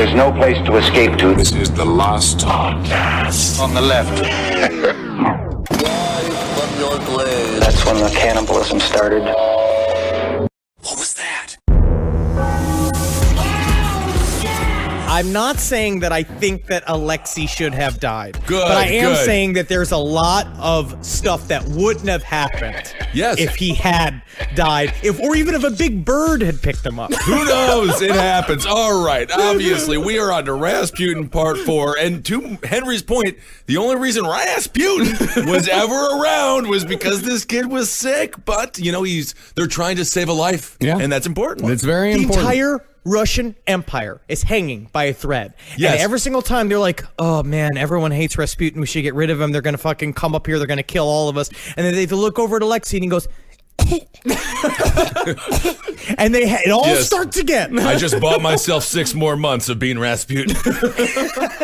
There's no place to escape to. This is the last podcast. On the left. That's when the cannibalism started. What was that? I'm not saying that I think that Alexei should have died. Good, But I am good. saying that there's a lot of stuff that wouldn't have happened Yes. if he had died, or even if a big bird had picked him up. Who knows? It happens. All right. Obviously, we are on to Rasputin Part 4. And to Henry's point, the only reason Rasputin was ever around was because this kid was sick. But, you know, they're trying to save a life. Yeah. And that's important. It's very The important. entire Russian Empire is hanging by a thread. Yes. And every single time they're like, oh man, everyone hates Rasputin. We should get rid of him. They're going to fucking come up here. They're going to kill all of us. And then they look over at Alexei and he goes, and it all Yes. starts again. I just bought myself 6 more months of being Rasputin.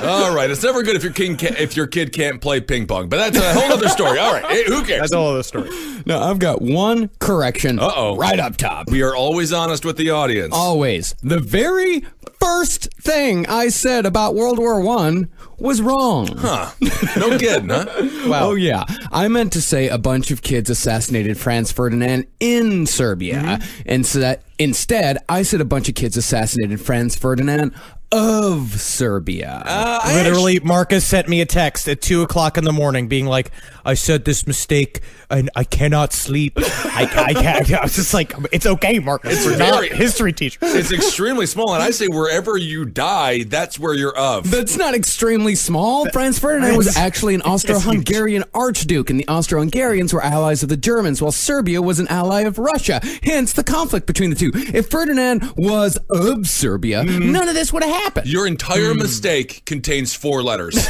All right. It's never good if your kid can't play ping pong. But that's a whole other story. All right. Hey, who cares? That's a whole other story. Now, I've got one correction Uh-oh. right up top. We are always honest with the audience. Always. The very first thing I said about World War I was wrong. Huh. No kidding, huh? Wow. Oh, yeah. I meant to say a bunch of kids assassinated Franz Ferdinand in Serbia. And so that instead, I said a bunch of kids assassinated Franz Ferdinand of Serbia. Literally, Marcus sent me a text at 2:00 in the morning being like, I said this mistake and I cannot sleep. I can't. I was just like, it's okay, Marcus. We're not history teachers. It's extremely small, and I say wherever you die, that's where you're of. That's not extremely small. Franz Ferdinand was actually an Austro-Hungarian archduke, and the Austro-Hungarians were allies of the Germans, while Serbia was an ally of Russia. Hence the conflict between the two. If Ferdinand was of Serbia, none of this would have happened. Your entire mistake contains 4 letters,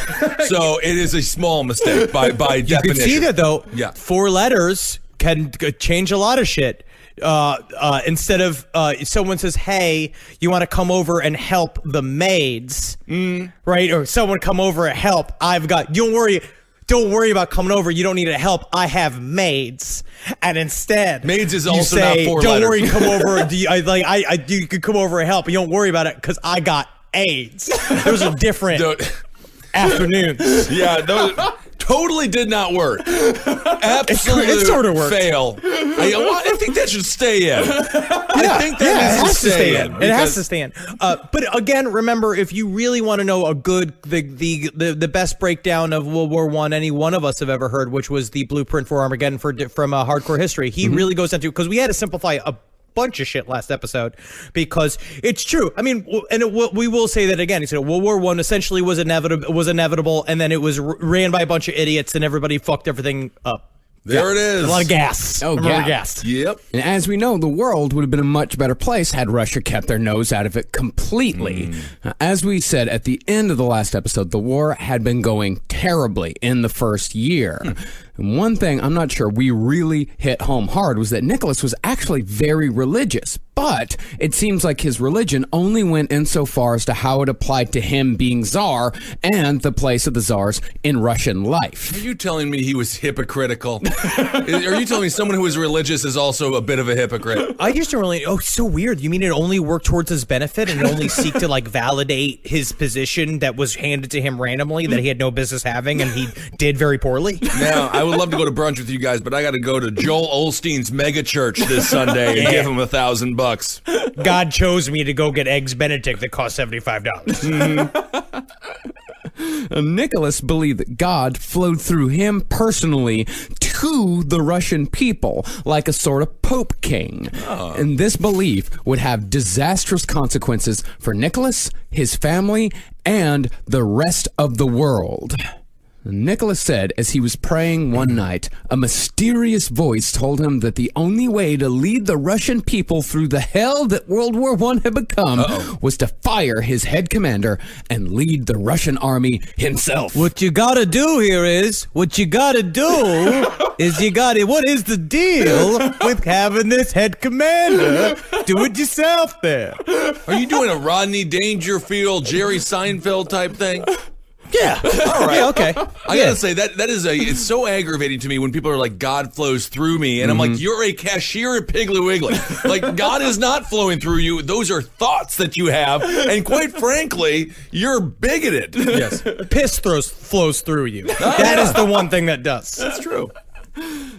so it is a small mistake by You definition. can see that though. Yeah. 4 letters can change a lot of shit. Instead of someone says, hey, you want to come over and help the maids, right? Or someone come over and help. Don't worry about coming over. You don't need help. I have maids. And instead, Maids is you also say, not 4 don't letters. worry, come over. You can come over and help. You don't worry about it because I got AIDS. Those are different afternoons. Yeah, those totally did not work. Absolutely, It sort of worked. fail. I think that should stay in. I think that it needs has to stay in. It has because- to stay in. But again, remember, if you really want to know the best breakdown of World War I any one of us have ever heard, which was the blueprint for Armageddon from Hardcore History, he really goes into, because we had to simplify a bunch of shit last episode because it's true. I mean, we will say that again. He said World War I essentially was inevitable, and then it was ran by a bunch of idiots, and everybody fucked everything up. There it is. A lot of gas. Oh, Remember yeah. gas. Yep. And as we know, the world would have been a much better place had Russia kept their nose out of it completely. As we said at the end of the last episode, the war had been going terribly in the first year. And one thing I'm not sure we really hit home hard was that Nicholas was actually very religious, but it seems like his religion only went insofar as to how it applied to him being Tsar and the place of the Tsars in Russian life. Are you telling me he was hypocritical? Are you telling me someone who is religious is also a bit of a hypocrite? I just don't really. Oh, so weird. You mean it only worked towards his benefit and it only seek to like validate his position that was handed to him randomly that he had no business having and he did very poorly? Now, I would love to go to brunch with you guys, but I got to go to Joel Osteen's mega church this Sunday and give him $1,000. God chose me to go get eggs Benedict that cost $75. Nicholas believed that God flowed through him personally to the Russian people like a sort of Pope King. And this belief would have disastrous consequences for Nicholas, his family, and the rest of the world. Nicholas said as he was praying one night, a mysterious voice told him that the only way to lead the Russian people through the hell that World War I had become was to fire his head commander and lead the Russian army himself. What you gotta do here is, what is the deal with having this head commander do it yourself there? Are you doing a Rodney Dangerfield, Jerry Seinfeld type thing? Yeah. All right. Yeah, okay. I gotta say that is it's so aggravating to me when people are like, God flows through me, and I'm like, you're a cashier at Piggly Wiggly. Like, God is not flowing through you. Those are thoughts that you have, and quite frankly, you're bigoted. Yes. Piss flows through you. That is the one thing that does. That's true.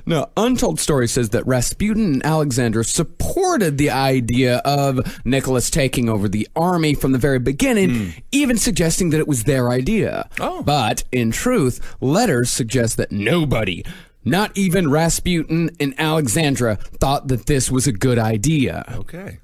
Now, Untold Story says that Rasputin and Alexandra supported the idea of Nicholas taking over the army from the very beginning, even suggesting that it was their idea. Oh. But in truth, letters suggest that nobody, not even Rasputin and Alexandra, thought that this was a good idea. Okay.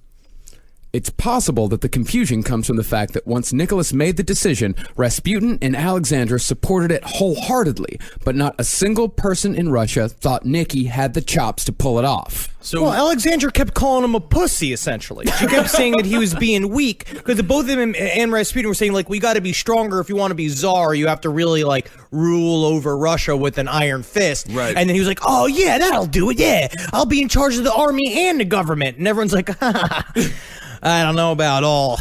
It's possible that the confusion comes from the fact that once Nicholas made the decision, Rasputin and Alexandra supported it wholeheartedly, but not a single person in Russia thought Nicky had the chops to pull it off. So Well, Alexandra kept calling him a pussy, essentially. She kept saying that he was being weak, because both of him and Rasputin were saying, like, we got to be stronger if you want to be czar. You have to really, like, rule over Russia with an iron fist. Right. And then he was like, oh, yeah, that'll do it, yeah. I'll be in charge of the army and the government. And everyone's like, I don't know about all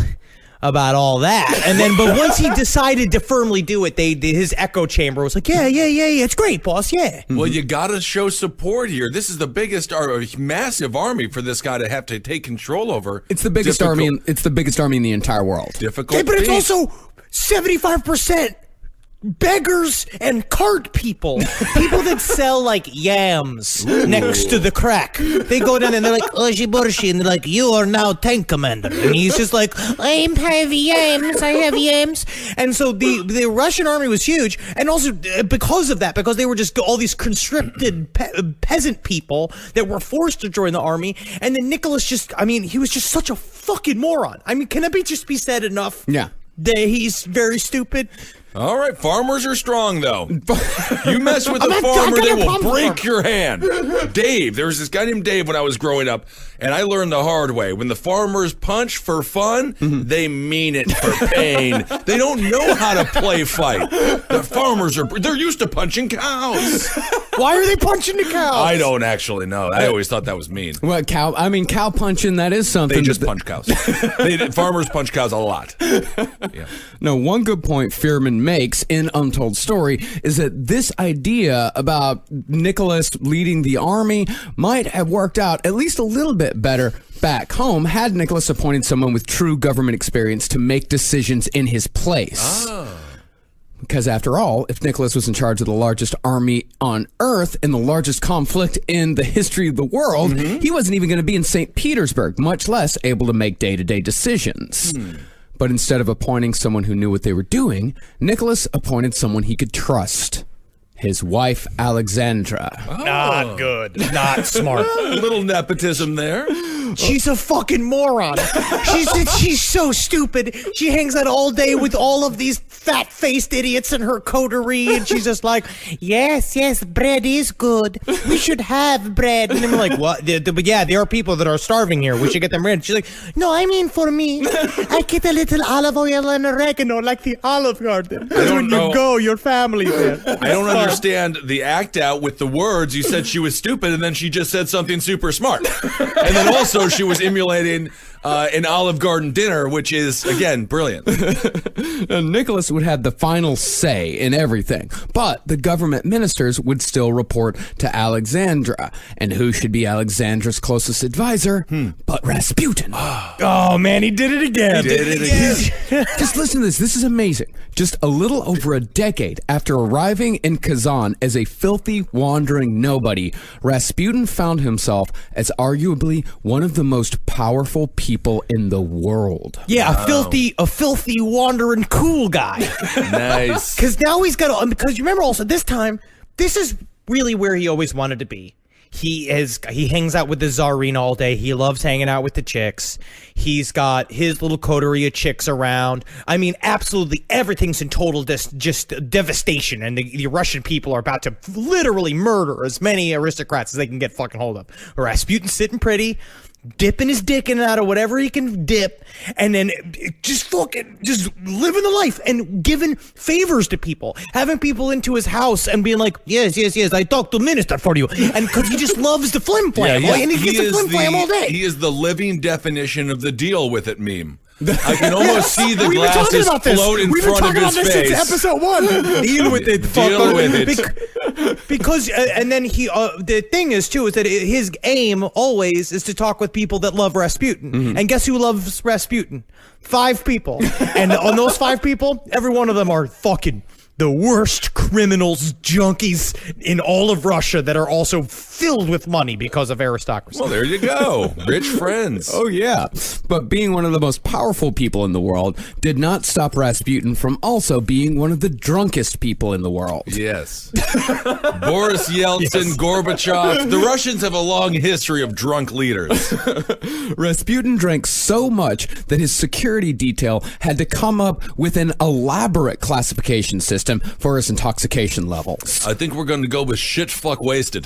that. And then, but once he decided to firmly do it, his echo chamber was like, yeah, it's great, boss, yeah. well, you gotta show support here. This is the biggest, massive army for this guy to have to take control over. It's the biggest army. It's the biggest army in the entire world. Difficult. Yeah, but it's feat. also 75% beggars and cart people. People that sell like yams next to the crack. They go down and they're like, Oshi Borshi, and they're like, you are now tank commander. And he's just like, I have yams. And so the Russian army was huge. And also because of that, because they were just all these conscripted peasant people that were forced to join the army. And then Nicholas he was just such a fucking moron. I mean, can it just be said enough? Yeah. That he's very stupid. All right, farmers are strong, though. You mess with I'm a not farmer, talking they will about break farmer. your hand. Dave, there was this guy named Dave when I was growing up, and I learned the hard way. When the farmers punch for fun, they mean it for pain. They don't know how to play fight. The farmers they're used to punching cows. Why are they punching the cows? I don't actually know. I always thought that was mean. Well, cow punching, that is something. They just punch cows. Farmers punch cows a lot. Yeah. No, one good point Fearman makes in Untold Story is that this idea about Nicholas leading the army might have worked out at least a little bit better back home had Nicholas appointed someone with true government experience to make decisions in his place. Because after all, if Nicholas was in charge of the largest army on Earth and the largest conflict in the history of the world, he wasn't even going to be in St. Petersburg, much less able to make day-to-day decisions. But instead of appointing someone who knew what they were doing, Nicholas appointed someone he could trust. His wife, Alexandra. Not good. Not smart. A little nepotism there. She's a fucking moron. She's so stupid. She hangs out all day with all of these fat-faced idiots in her coterie, and she's just like, yes, bread is good. We should have bread. And I'm like, what? But yeah, there are people that are starving here. We should get them bread. She's like, no, I mean for me. I get a little olive oil and oregano like the Olive Garden. When know. you go, your family there. I don't understand the act out with the words. You said she was stupid, and then she just said something super smart. And then also she was emulating an Olive Garden dinner, which is, again, brilliant. Nicholas would have the final say in everything, but the government ministers would still report to Alexandra. And who should be Alexandra's closest advisor but Rasputin? Oh, man, he did it again. Just listen to this. This is amazing. Just a little over a decade after arriving in Kazan as a filthy, wandering nobody, Rasputin found himself as arguably one of the most powerful people in the world. Yeah, a filthy, wandering cool guy. Nice. Because now he's got to, because you remember also this time, this is really where he always wanted to be. He hangs out with the Tsarina all day. He loves hanging out with the chicks. He's got his little coterie of chicks around. I mean, absolutely everything's in total just devastation. And the Russian people are about to literally murder as many aristocrats as they can get fucking hold of. Rasputin's sitting pretty, dipping his dick in and out of whatever he can dip, and then just living the life and giving favors to people, having people into his house and being like, yes, I talked to minister for you, and because he just loves the flim flam, and he gets the flim flam all day. He is the living definition of the deal with it meme. I can almost see the We've been talking glasses about this. float in We've been front of talking his about this face. since episode 1. Deal with it. Deal with it. Because and then the thing is too is that his aim always is to talk with people that love Rasputin. And guess who loves Rasputin? 5 people. And on those 5 people, every one of them are fucking the worst criminals, junkies in all of Russia that are also filled with money because of aristocracy. Well, there you go. Rich friends. Oh, yeah. But being one of the most powerful people in the world did not stop Rasputin from also being one of the drunkest people in the world. Yes. Boris Yeltsin, Gorbachev. The Russians have a long history of drunk leaders. Rasputin drank so much that his security detail had to come up with an elaborate classification system for his intoxication levels. I think we're going to go with shit fuck wasted.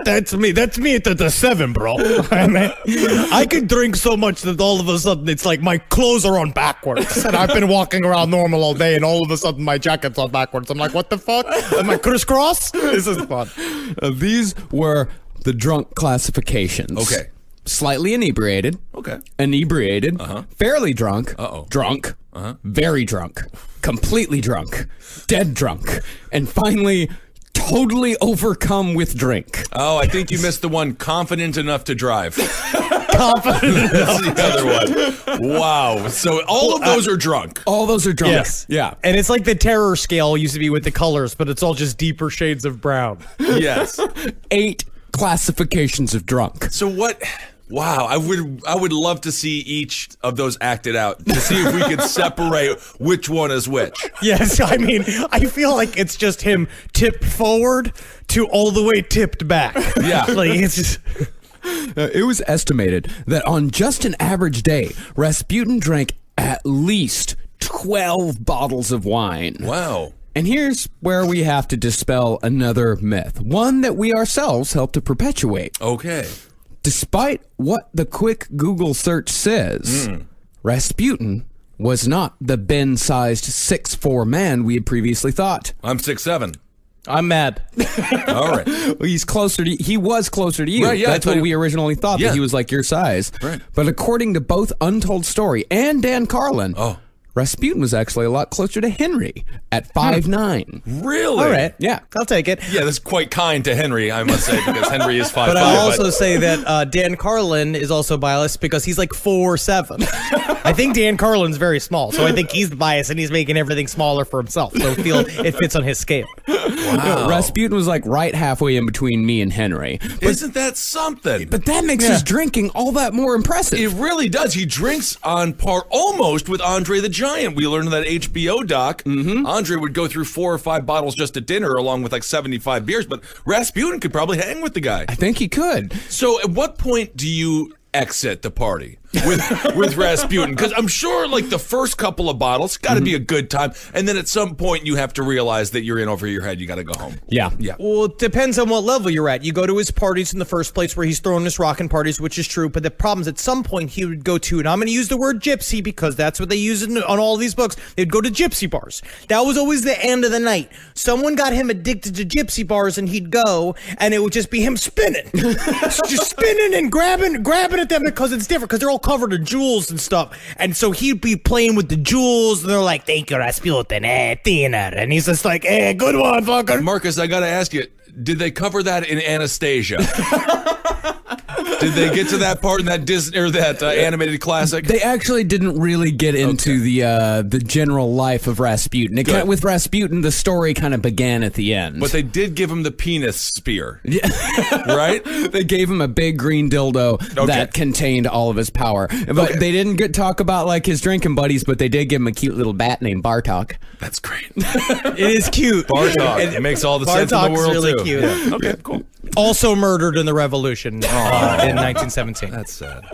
That's me at the 7, bro. I could drink so much that all of a sudden it's like my clothes are on backwards. And I've been walking around normal all day and all of a sudden my jacket's on backwards. I'm like, what the fuck? Am I crisscross? This is fun. These were the drunk classifications. Okay. Slightly inebriated. Okay. Inebriated. Fairly drunk. Uh-oh. Drunk. Very drunk. Completely drunk. Dead drunk. And finally, totally overcome with drink. Oh, I think you missed the one confident enough to drive. Confident. That's the other one. Wow. So all of those are drunk. All those are drunk. Yes. Yeah. And it's like the terror scale used to be with the colors, but it's all just deeper shades of brown. Yes. 8 classifications of drunk. So what? Wow, I would love to see each of those acted out to see if we could separate which one is which. Yes, I mean, I feel like it's just him tipped forward to all the way tipped back. Yeah. Like it's just It was estimated that on just an average day, Rasputin drank at least 12 bottles of wine. Wow. And here's where we have to dispel another myth, one that we ourselves help to perpetuate. Okay. Despite what the quick Google search says, Rasputin was not the Ben-sized 6'4" man we had previously thought. I'm 6'7". I'm mad. All right. Well, he was closer to you. Right, yeah, That's I what thought we originally thought, Yeah. that he was like your size. Right. But according to both Untold Story and Dan Carlin, Rasputin was actually a lot closer to Henry at 5'9". Really? All right. Yeah. I'll take it. Yeah, that's quite kind to Henry, I must say, because Henry is 5'5". But I'll also say that Dan Carlin is also biased because he's like 4'7". I think Dan Carlin's very small, so I think he's biased and he's making everything smaller for himself. So it fits on his scale. Wow. Rasputin was like right halfway in between me and Henry. Isn't that something? But that makes his drinking all that more impressive. It really does. He drinks on par almost with Andre the Giant. We learned in that HBO doc. Andre would go through 4 or 5 bottles just at dinner, along with like 75 beers. But Rasputin could probably hang with the guy. I think he could. So, at what point do you exit the party with Rasputin? Because I'm sure, like the first couple of bottles, got to be a good time, and then at some point you have to realize that you're in over your head. You got to go home. Yeah. Yeah. Well, it depends on what level you're at. You go to his parties in the first place where he's throwing his rockin' parties, which is true. But the problem is at some point he would go to, and I'm going to use the word gypsy because that's what they use on all these books. They'd go to gypsy bars. That was always the end of the night. Someone got him addicted to gypsy bars and he'd go and it would just be him spinning. Just spinning and grabbing at them because it's different because they're all covered in jewels and stuff. And so he'd be playing with the jewels and they're like, thank you, Rasputin, dinner. And he's just like, good one, fucker. Marcus, I got to ask you, did they cover that in Anastasia? Did they get to that part in that Disney or that animated classic? They actually didn't really get into the general life of Rasputin. With Rasputin, the story kind of began at the end. But they did give him the penis spear. Yeah. Right? They gave him a big green dildo that contained all of his power. But they didn't talk about like his drinking buddies, but they did give him a cute little bat named Bartok. That's great. It is cute. Bartok. It makes all the sense in the Bartok's world, really too. cute. Yeah. Okay, cool. Also murdered in the revolution in 1917. That's sad.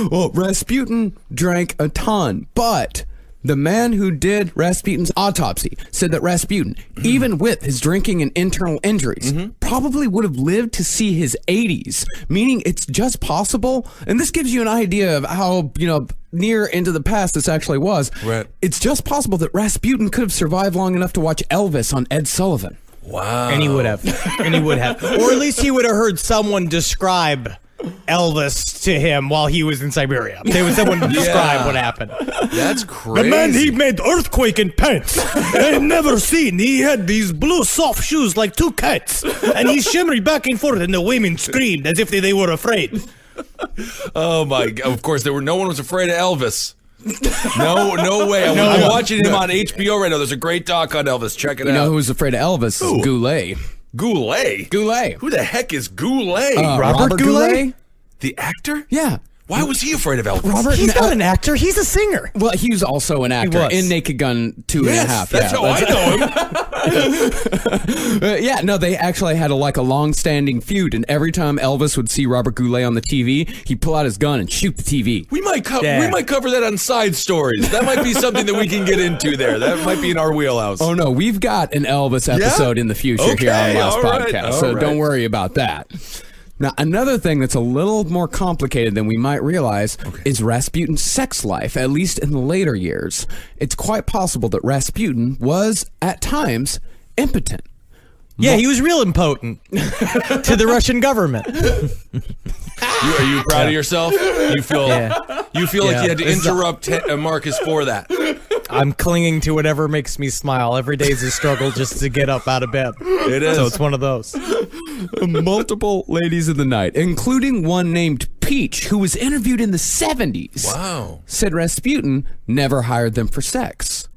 Well, Rasputin drank a ton, but the man who did Rasputin's autopsy said that Rasputin, even with his drinking and internal injuries, probably would have lived to see his 80s, meaning it's just possible. And this gives you an idea of how, near into the past this actually was. Right. It's just possible that Rasputin could have survived long enough to watch Elvis on Ed Sullivan. Wow. And he would have. Or at least he would have heard someone describe Elvis to him while he was in Siberia. Someone describe what happened. That's crazy. The man, he made earthquake in pants. I've never seen. He had these blue soft shoes like two cats, and he shimmered back and forth, and the women screamed as if they were afraid. Oh my God! Of course, no one was afraid of Elvis. No way. I'm watching him on HBO right now. There's a great doc on Elvis. Check it out. You know who was afraid of Elvis? Goulet. Goulet? Goulet. Who the heck is Goulet? Robert Goulet? The actor? Yeah. Why was he afraid of Elvis? He's not an actor. He's a singer. Well, he was also an actor was. in Naked Gun 2.5. That's how I know him. Yeah, no, they actually had a long-standing feud, and every time Elvis would see Robert Goulet on the TV, he'd pull out his gun and shoot the TV. We might cover that on Side Stories. That might be something that we can get into there. That might be in our wheelhouse. Oh no, we've got an Elvis episode in the future here on Last Podcast, so don't worry about that. Now, another thing that's a little more complicated than we might realize is Rasputin's sex life, at least in the later years. It's quite possible that Rasputin was, at times, impotent. Yeah, he was real impotent to the Russian government. Are you proud of yourself? You feel like you had to interrupt Marcus for that. I'm clinging to whatever makes me smile. Every day is a struggle just to get up out of bed. It is. So it's one of those. Multiple ladies of the night, including one named Peach, who was interviewed in the 70s. Wow. Said Rasputin never hired them for sex.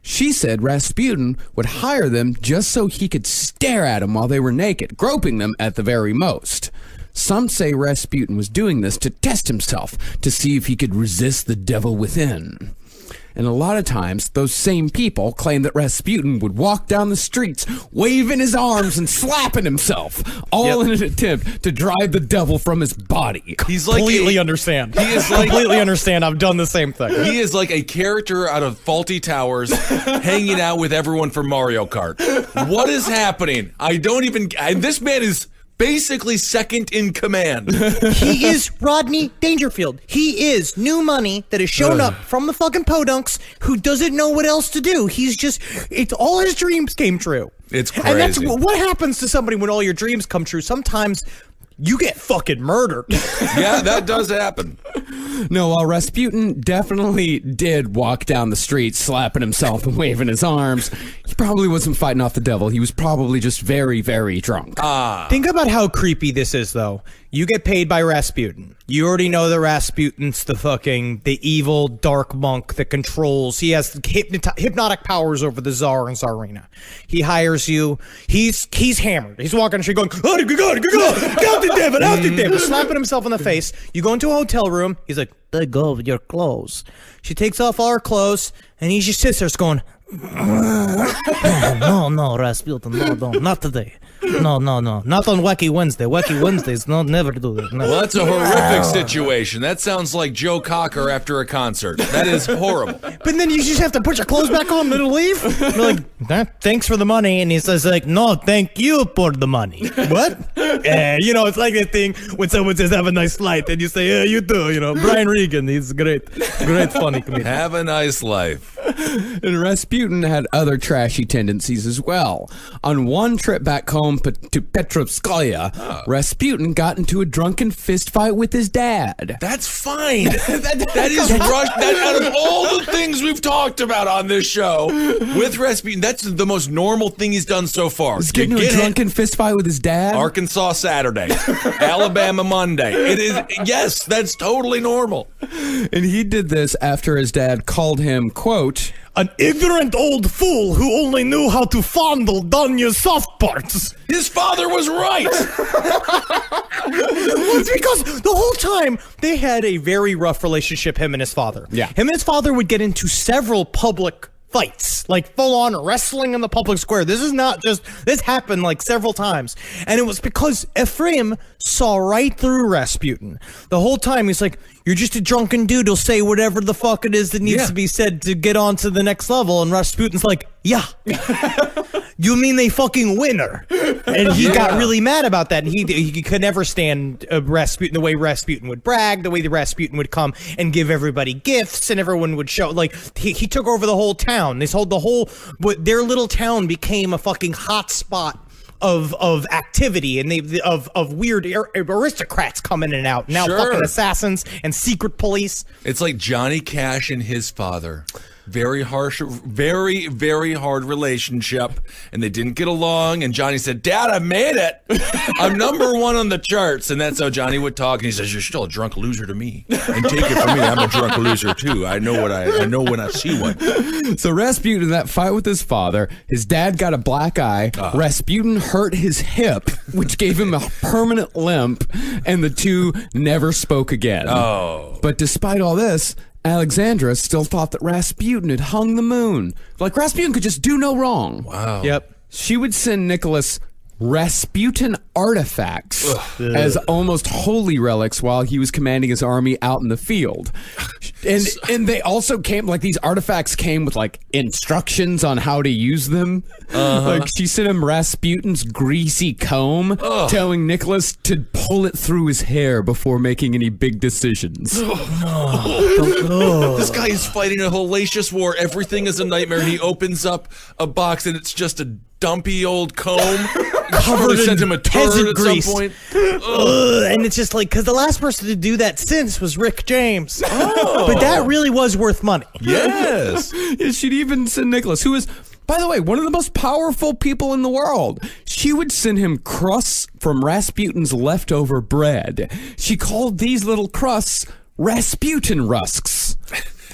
She said Rasputin would hire them just so he could stare at them while they were naked, groping them at the very most. Some say Rasputin was doing this to test himself, to see if he could resist the devil within. And a lot of times, those same people claim that Rasputin would walk down the streets, waving his arms and slapping himself, all in an attempt to drive the devil from his body. He's like Completely understand. He is like Completely understand. I've done the same thing. He is like a character out of Faulty Towers, hanging out with everyone from Mario Kart. What is happening? This man is basically second in command. He is Rodney Dangerfield. He is new money that has shown up from the fucking podunks who doesn't know what else to do. It's all his dreams came true. It's crazy. And that's what happens to somebody when all your dreams come true. Sometimes you get fucking murdered. Yeah, that does happen. No, while Rasputin definitely did walk down the street slapping himself and waving his arms, he probably wasn't fighting off the devil. He was probably just very, very drunk. Think about how creepy this is, though. You get paid by Rasputin. You already know that Rasputin's the evil dark monk that controls. He has hypnotic powers over the Tsar and Tsarina. He hires you. He's hammered. He's walking the street going, "Oh, God, out the devil," slapping himself in the face. You go into a hotel room. He's like, "Let go of your clothes." She takes off all her clothes, and he just sits there going, No, Rasputin, no, not today. No, not on Wacky Wednesday. Wacky Wednesdays, no, never do that. No. Well, that's a horrific situation. That sounds like Joe Cocker after a concert. That is horrible. But then you just have to put your clothes back on and then leave? They're like, thanks for the money. And he says, no, thank you for the money. What? It's like that thing when someone says, have a nice flight. And you say, yeah, you do. Brian Regan, he's great, funny comedian. Have a nice life. And Rasputin had other trashy tendencies as well. On one trip back home to Petrovskaya, Rasputin got into a drunken fistfight with his dad. That's fine. that is out of all the things we've talked about on this show with Rasputin, that's the most normal thing he's done so far. He's getting into a drunken fistfight with his dad? Arkansas Saturday, Alabama Monday. It is, yes, that's totally normal. And he did this after his dad called him, quote, an ignorant old fool who only knew how to fondle Danya's soft parts. His father was right. Well, it's because the whole time they had a very rough relationship, him and his father. Yeah. Him and his father would get into several public fights, like full-on wrestling in the public square. This happened like several times. And it was because Ephraim saw right through Rasputin. The whole time he's like, you're just a drunken dude who'll say whatever the fuck it is that needs to be said to get on to the next level. And Rasputin's like, yeah. You mean they fucking winner? And he got really mad about that. And he could never stand Rasputin, the way Rasputin would brag, the way the Rasputin would come and give everybody gifts and everyone would show. Like, he took over the whole town. Their little town became a fucking hot spot of activity and of weird aristocrats coming in and out. Now Sure. fucking assassins and secret police. It's like Johnny Cash and his father. Very harsh, very, very hard relationship. And they didn't get along. And Johnny said, Dad, I made it. I'm number one on the charts. And that's how Johnny would talk. And he says, you're still a drunk loser to me. And take it from me, I'm a drunk loser too. I know when I see one. So Rasputin, in that fight with his father, his dad got a black eye. Rasputin hurt his hip, which gave him a permanent limp, and the two never spoke again. Oh. But despite all this, Alexandra still thought that Rasputin had hung the moon. Like Rasputin could just do no wrong. Wow. Yep. She would send Nicholas Rasputin artifacts as almost holy relics while he was commanding his army out in the field. And they also came, like, these artifacts came with like instructions on how to use them. Like she sent him Rasputin's greasy comb, telling Nicholas to pull it through his hair before making any big decisions. This guy is fighting a hellacious war. Everything is a nightmare. And he opens up a box and it's just a dumpy old comb. Covered sent in him a turd peasant at grease. some point. And it's just like, because the last person to do that since was Rick James. But that really was worth money. Yes. She'd even send Nicholas, who is, by the way, one of the most powerful people in the world. She would send him crusts from Rasputin's leftover bread. She called these little crusts Rasputin rusks.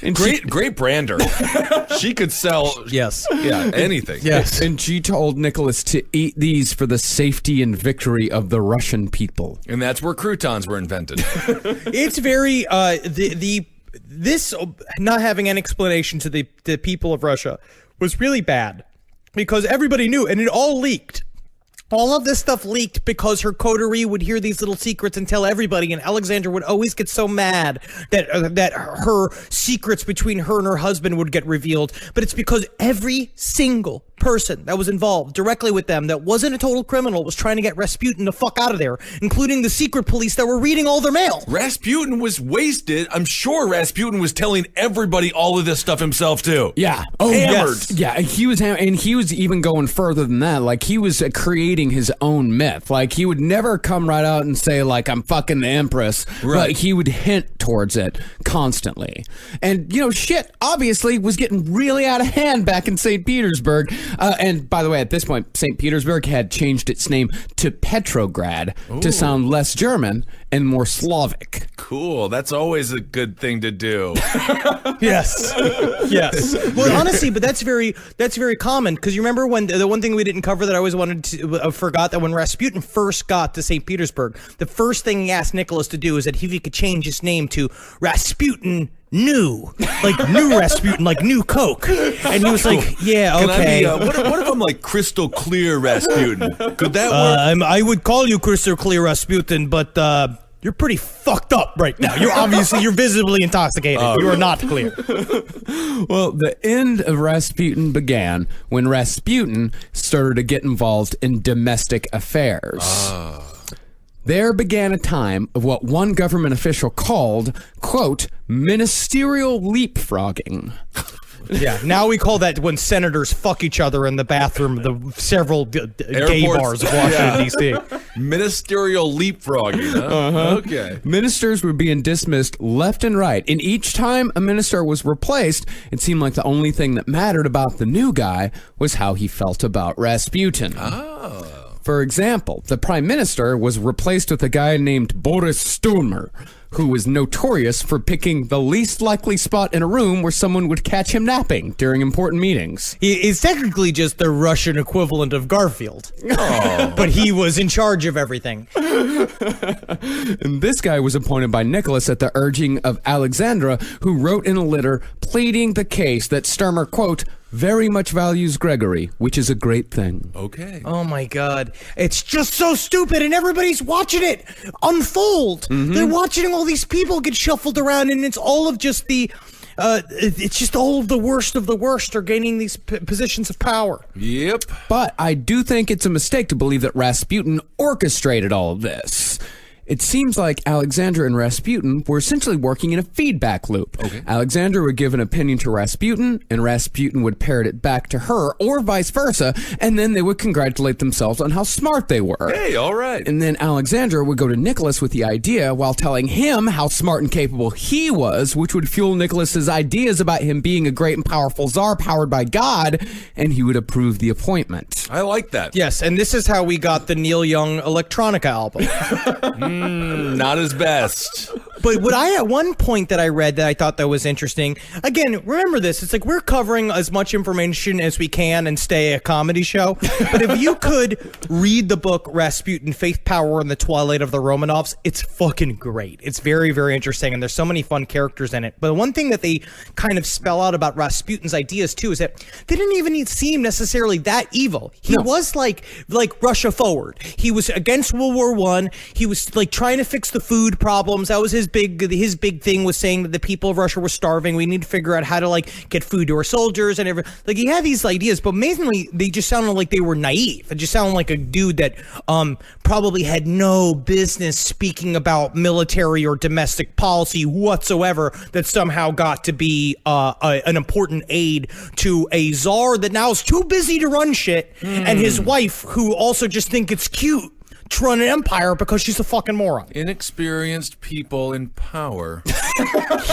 And Great brander. She could sell Yes. anything. Yes. And she told Nicholas to eat these for the safety and victory of the Russian people. And that's where croutons were invented. It's very this not having an explanation to the people of Russia was really bad because everybody knew and it all leaked. All of this stuff leaked because her coterie would hear these little secrets and tell everybody, and Alexandra would always get so mad that her secrets between her and her husband would get revealed. But it's because every single person that was involved directly with them that wasn't a total criminal was trying to get Rasputin the fuck out of there, including the secret police that were reading all their mail. Rasputin was wasted. I'm sure Rasputin was telling everybody all of this stuff himself too. Yeah. Oh, hammered. Yes. Yeah, he was and he was even going further than that. Like he was creating his own myth. Like he would never come right out and say like I'm fucking the empress, Right. but he would hint towards it constantly. And shit obviously was getting really out of hand back in St. Petersburg. And by the way, at this point, St. Petersburg had changed its name to Petrograd to sound less German and more Slavic. Cool. That's always a good thing to do. Yes. Yes. Well, honestly, but that's very common because you remember when the one thing we didn't cover that I always wanted to forgot that when Rasputin first got to St. Petersburg, the first thing he asked Nicholas to do is that if he could change his name to Rasputin New, like new Rasputin, like new Coke, and he was like, "Yeah, Can okay." I be, what if I'm like crystal clear Rasputin? Could that work? I would call you crystal clear Rasputin, but you're pretty fucked up right now. You're visibly intoxicated. You are not clear. Well, the end of Rasputin began when Rasputin started to get involved in domestic affairs. There began a time of what one government official called, quote, ministerial leapfrogging. Yeah, now we call that when senators fuck each other in the bathroom of the several gay Airports. bars of Washington, D.C. Ministerial leapfrogging, huh? Okay. Ministers were being dismissed left and right, and each time a minister was replaced, it seemed like the only thing that mattered about the new guy was how he felt about Rasputin. For example, the prime minister was replaced with a guy named Boris Sturmer, who was notorious for picking the least likely spot in a room where someone would catch him napping during important meetings. He is technically just the Russian equivalent of Garfield. But he was in charge of everything. And this guy was appointed by Nicholas at the urging of Alexandra, who wrote in a letter pleading the case that Sturmer, quote, very much values Gregory, which is a great thing. Okay. Oh my God. It's just so stupid and everybody's watching it unfold. They're watching all these people get shuffled around and it's all of just it's just all of the worst are gaining these positions of power. Yep. But I do think it's a mistake to believe that Rasputin orchestrated all of this. It seems like Alexandra and Rasputin were essentially working in a feedback loop. Okay. Alexandra would give an opinion to Rasputin, and Rasputin would parrot it back to her, or vice versa, and then they would congratulate themselves on how smart they were. Hey, all right. And then Alexandra would go to Nicholas with the idea while telling him how smart and capable he was, which would fuel Nicholas's ideas about him being a great and powerful czar powered by God, and he would approve the appointment. I like that. Yes, and this is how we got the Neil Young electronica album. Not his best. But what at one point that I read that I thought that was interesting, again, remember this, it's like we're covering as much information as we can and stay a comedy show. But if you could read the book Rasputin, Faith, Power, and the Twilight of the Romanovs, it's fucking great. It's very, very interesting, and there's so many fun characters in it. But one thing that they kind of spell out about Rasputin's ideas, too, is that they didn't even seem necessarily that evil. He was like Russia forward. He was against World War I. He was like trying to fix the food problems. That was his big thing, was saying that the people of Russia were starving. We need to figure out how to like get food to our soldiers and everything. Like he had these ideas, but mainly they just sounded like they were naive. It just sounded like a dude that probably had no business speaking about military or domestic policy whatsoever, that somehow got to be an important aid to a czar that now is too busy to run shit, and his wife, who also just think it's cute to run an empire because she's a fucking moron. Inexperienced people in power.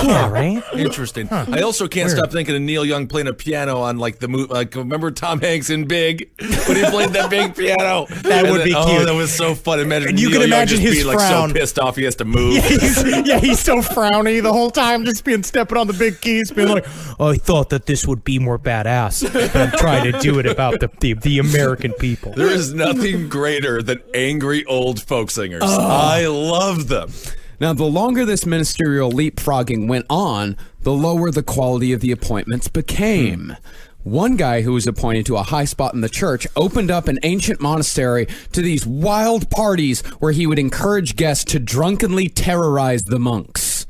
Yeah, right? Interesting. I also can't stop thinking of Neil Young playing a piano on like the movie. Like, remember Tom Hanks in Big when he played that big piano? That would be cute. Oh, that was so fun. Imagine And you Neil can Young imagine just his being frown. like so pissed off he has to move. He's so frowny the whole time, just stepping on the big keys, being like, "Oh, I thought that this would be more badass, but I'm trying to do it about the American people." There is nothing greater than angry old folk singers. I love them. Now, the longer this ministerial leapfrogging went on, the lower the quality of the appointments became. One guy who was appointed to a high spot in the church opened up an ancient monastery to these wild parties where he would encourage guests to drunkenly terrorize the monks.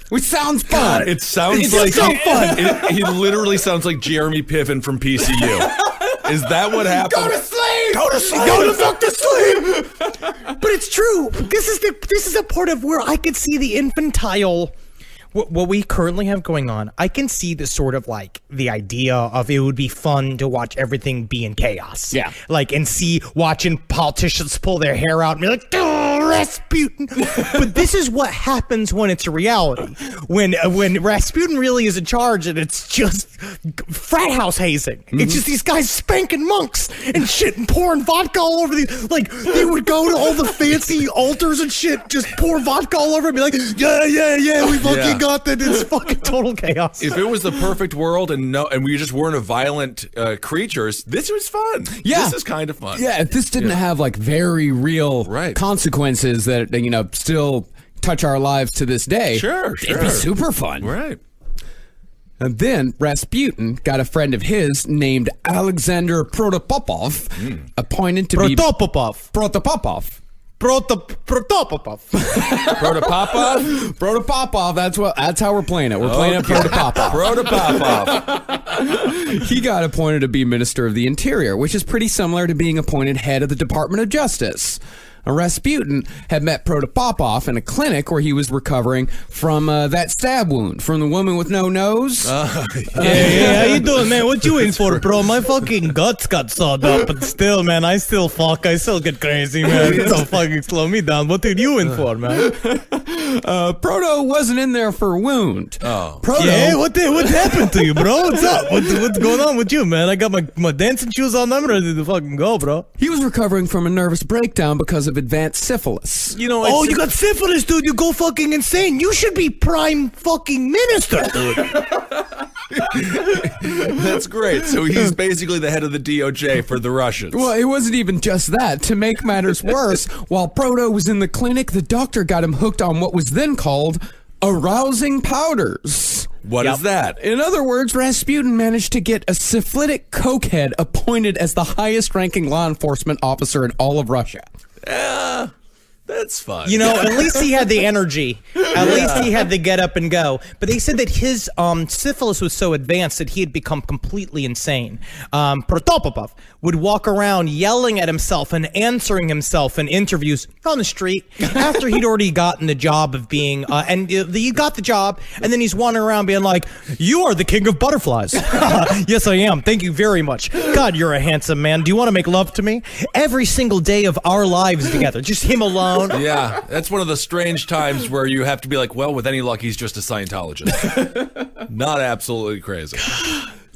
Which sounds fun. It sounds It's like so fun. He literally sounds like Jeremy Piven from PCU. Is that what happened? Go to sleep! Go to sleep! Go the fuck to sleep! But it's true. This is a part of where I could see the infantile. What we currently have going on, I can see the sort of like the idea of it would be fun to watch everything be in chaos. Yeah. Like, and watching politicians pull their hair out and be like, "Oh, Rasputin." But this is what happens when it's a reality. When Rasputin really is in charge and it's just frat house hazing. It's just these guys spanking monks and shit and pouring vodka all over these. Like, they would go to all the fancy altars and shit, just pour vodka all over and be like, yeah, we fucking got that. It's fucking total chaos. If it was the perfect world and we just weren't a violent creatures, this was fun. Yeah. This is kind of fun. Yeah, if this didn't have like very real Right. consequences that, still touch our lives to this day, Sure. it'd be super fun. Right. And then Rasputin got a friend of his named Alexander Protopopov appointed to be Protopopov. Protopopov. Protopopov. Protopopov? Protopopov, that's how we're playing it. We're playing it Protopopov. Protopopov. He got appointed to be Minister of the Interior, which is pretty similar to being appointed head of the Department of Justice. Rasputin had met Protopopov in a clinic where he was recovering from that stab wound from the woman with no nose. Hey, how you doing, man? What you in for, bro? My fucking guts got sawed up, but still, man, I still get crazy, man. Don't fucking slow me down. What are you in for, man? Proto wasn't in there for a wound. Oh. Proto, Yeah, what happened to you, bro? What's up? What's going on with you, man? I got my dancing shoes on. I'm ready to fucking go, bro. he was recovering from a nervous breakdown because of advanced syphilis. You know, Oh, you got syphilis, dude. You go fucking insane. You should be prime fucking minister, dude. that's great. So he's basically the head of the DOJ for the Russians. Well, it wasn't even just that. To make matters worse, while Proto was in the clinic, the doctor got him hooked on what was then called arousing powders. What is that? In other words, Rasputin managed to get a syphilitic cokehead appointed as the highest ranking law enforcement officer in all of Russia. That That's fun. You know, at least he had the energy. At least he had the get up and go. But they said that his syphilis was so advanced that he had become completely insane. Protopopov would walk around yelling at himself and answering himself in interviews on the street after he'd already gotten the job of being, and he got the job, and then he's wandering around being like, "You are the king of butterflies." "Yes, I am. Thank you very much. God, you're a handsome man. Do you want to make love to me?" Every single day of our lives together, just him alone. Yeah, that's one of the strange times where you have to be like, well, with any luck, he's just a Scientologist. Not absolutely crazy.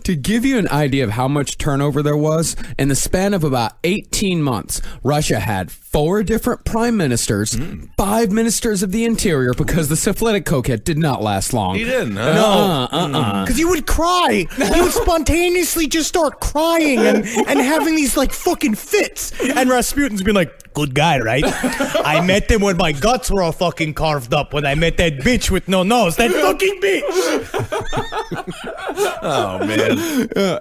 To give you an idea of how much turnover there was, in the span of about 18 months, Russia had 4 different prime ministers, 5 ministers of the interior, because the syphilitic coquette did not last long. He didn't, huh? Because he would cry. He would spontaneously just start crying and having these like fucking fits. And Rasputin's been like, "Good guy, right? I met him when my guts were all fucking carved up when I met that bitch with no nose. That fucking bitch." Oh, man.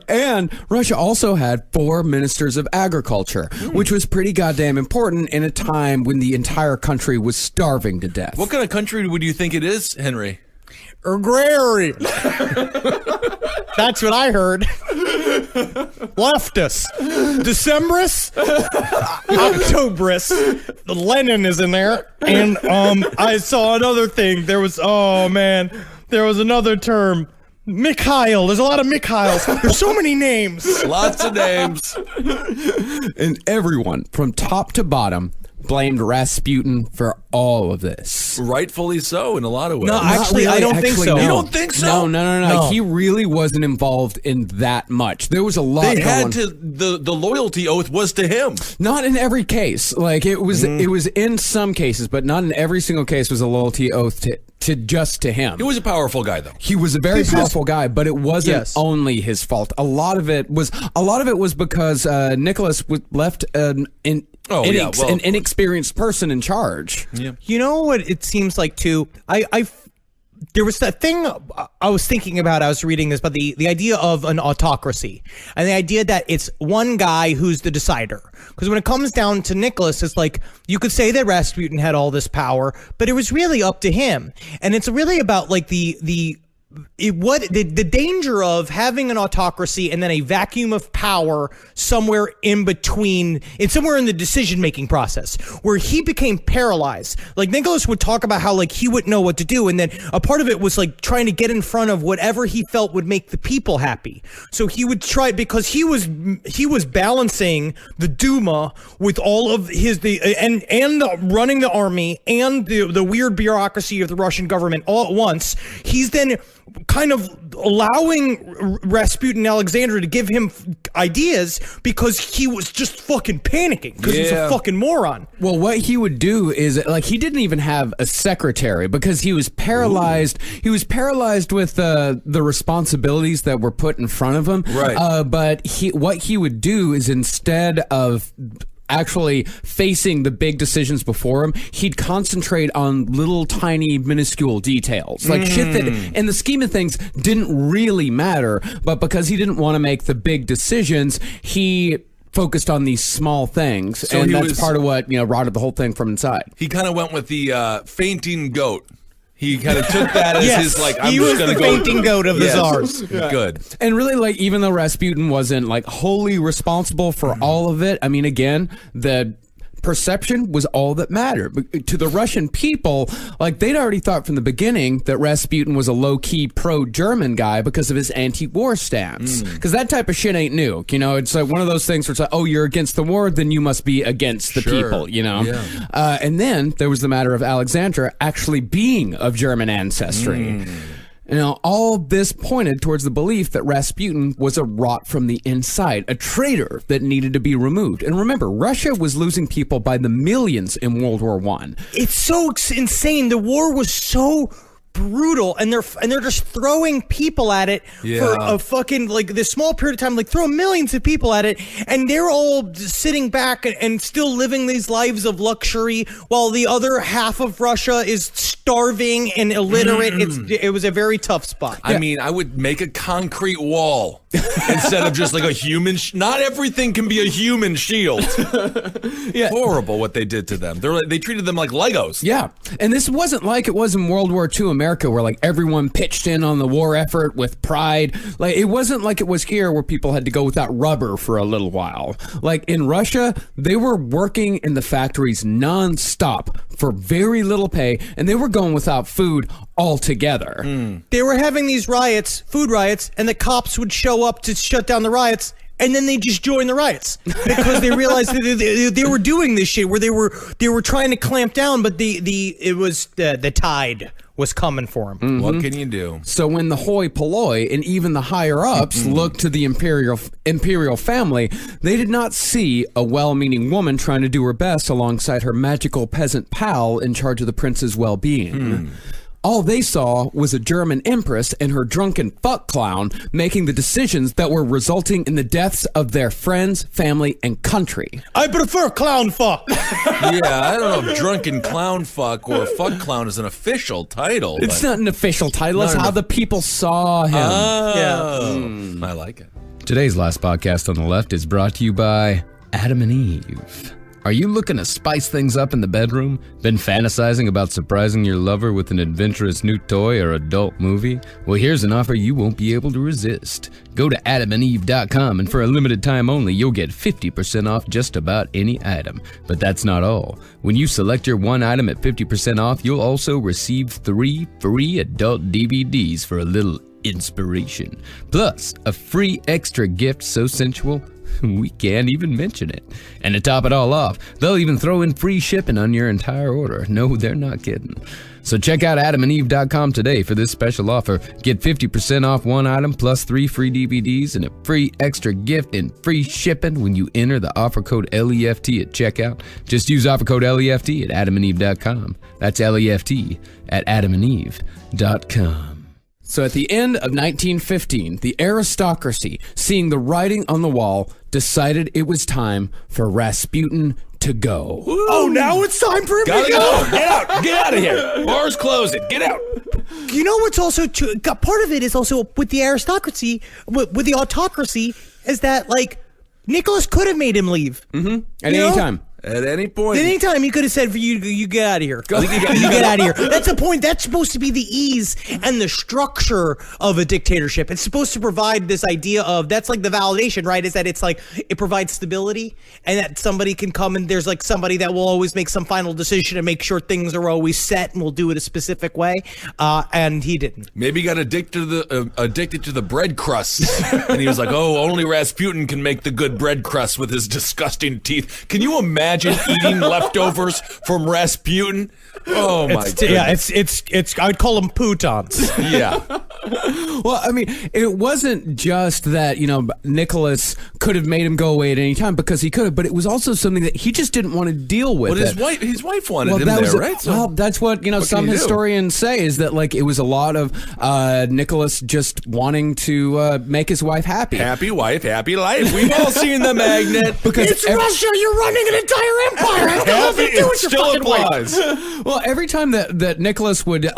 And Russia also had 4 ministers of agriculture, which was pretty goddamn important in a time when the entire country was starving to death. What kind of country would you think it is, Henry? Agrarian. That's what I heard. Leftists. Decembrists. Octobrists. Lenin is in there. And I saw another thing. There was another term. Mikhail. There's a lot of Mikhails. There's so many names. Lots of names. And everyone, from top to bottom, blamed Rasputin for all of this. Rightfully so, in a lot of ways. No, actually, I don't think so. You don't think so? No. He really wasn't involved in that much. There was a lot. They had to. The loyalty oath was to him. Not in every case. Like it was in some cases, but not in every single case was a loyalty oath to him. He was a powerful guy, though. He was a very powerful guy, but it wasn't only his fault. A lot of it was because Nicholas was left an inexperienced person in charge. Yeah. You know what it seems like too? There was that thing I was thinking about. I was reading this, but the idea of an autocracy and the idea that it's one guy who's the decider. Because when it comes down to Nicholas, it's like you could say that Rasputin had all this power, but it was really up to him. And it's really about like the danger of having an autocracy and then a vacuum of power somewhere in between, somewhere in the decision-making process where he became paralyzed. Like Nicholas would talk about how like he wouldn't know what to do, and then a part of it was like trying to get in front of whatever he felt would make the people happy. So he would try, because he was balancing the Duma with all of running the army and the weird bureaucracy of the Russian government all at once. He's then kind of allowing Rasputin and Alexander to give him ideas because he was just fucking panicking because he's a fucking moron. Well, what he would do is like he didn't even have a secretary because he was paralyzed. Ooh. He was paralyzed with the responsibilities that were put in front of him. Right. But what he would do is instead of actually facing the big decisions before him, he'd concentrate on little tiny minuscule details, like shit that in the scheme of things didn't really matter, but because he didn't want to make the big decisions, he focused on these small things. So and that's part of what rotted the whole thing from inside. He kind of went with the fainting goat. He kind of took that as his, like, I'm just going to go. He was the fainting goat of the czars. Yeah. Good. And really, like, even though Rasputin wasn't, like, wholly responsible for all of it, I mean, again, the perception was all that mattered. But to the Russian people, like, they'd already thought from the beginning that Rasputin was a low-key pro-German guy because of his anti-war stance. Because that type of shit ain't new. It's like one of those things where it's like, oh, you're against the war, then you must be against the people, Yeah. And then there was the matter of Alexandra actually being of German ancestry. All this pointed towards the belief that Rasputin was a rot from the inside, a traitor that needed to be removed. And remember, Russia was losing people by the millions in World War I. It's so insane. The war was so brutal, and they're just throwing people at it for a fucking like this small period of time, like throw millions of people at it, and they're all sitting back and still living these lives of luxury while the other half of Russia is starving and illiterate. It was a very tough spot. I mean, I would make a concrete wall instead of just like a human. Not everything can be a human shield. Yeah. Horrible what they did to them. They treated them like Legos. Yeah, and this wasn't like it was in World War II America, where like everyone pitched in on the war effort with pride. Like it wasn't like it was here, where people had to go without rubber for a little while. Like in Russia, they were working in the factories nonstop for very little pay, and they were going without food altogether. They were having these riots, food riots, and the cops would show up to shut down the riots, and then they just joined the riots because they realized that they were doing this shit where they were trying to clamp down, but the tide was coming for them. What can you do? So when the hoi polloi and even the higher ups looked to the imperial family, they did not see a well-meaning woman trying to do her best alongside her magical peasant pal in charge of the prince's well-being. All they saw was a German empress and her drunken fuck clown making the decisions that were resulting in the deaths of their friends, family, and country. I prefer clown fuck. Yeah, I don't know if drunken clown fuck or fuck clown is an official title. It's not an official title. It's how the people saw him. I like it. Today's last podcast on the left is brought to you by Adam and Eve. Are you looking to spice things up in the bedroom? Been fantasizing about surprising your lover with an adventurous new toy or adult movie? Well, here's an offer you won't be able to resist. Go to adamandeve.com, and for a limited time only, you'll get 50% off just about any item. But that's not all. When you select your one item at 50% off, you'll also receive 3 free adult DVDs for a little inspiration. Plus, a free extra gift so sensual, we can't even mention it. And to top it all off, they'll even throw in free shipping on your entire order. No, they're not kidding. So check out adamandeve.com today for this special offer. Get 50% off one item plus 3 free DVDs and a free extra gift and free shipping when you enter the offer code LEFT at checkout. Just use offer code LEFT at adamandeve.com. That's LEFT at adamandeve.com. So at the end of 1915, the aristocracy, seeing the writing on the wall, decided it was time for Rasputin to go. Oh, now it's time for him Gotta to go. go. Get out. Get out of here. Bars closing. Get out. You know what's also true? Part of it is also with the aristocracy, with the autocracy, is that like Nicholas could have made him leave. At You any know? time. At any point. At any time, he could have said, "For you get out of here. You get out of here." That's the point. That's supposed to be the ease and the structure of a dictatorship. It's supposed to provide this idea of that's like the validation, right? Is that it's like it provides stability, and that somebody can come and there's like somebody that will always make some final decision and make sure things are always set and will do it a specific way. And he didn't. Maybe he got addicted to the bread crusts, and he was like, "Oh, only Rasputin can make the good bread crusts with his disgusting teeth." Can you imagine eating leftovers from Rasputin? Oh my god! Yeah, it's. I'd call them putons. Yeah. Well, I mean, it wasn't just that, Nicholas could have made him go away at any time, because he could have, but it was also something that he just didn't want to deal with. But his wife wanted him there, right? Well, that's what, some historians say, is that like it was a lot of Nicholas just wanting to make his wife happy. Happy wife, happy life. We've all seen The Magnet. Because It's Russia. You're running an entire empire. It has nothing to do It with your still fucking wife. applies. Well, every time that Nicholas would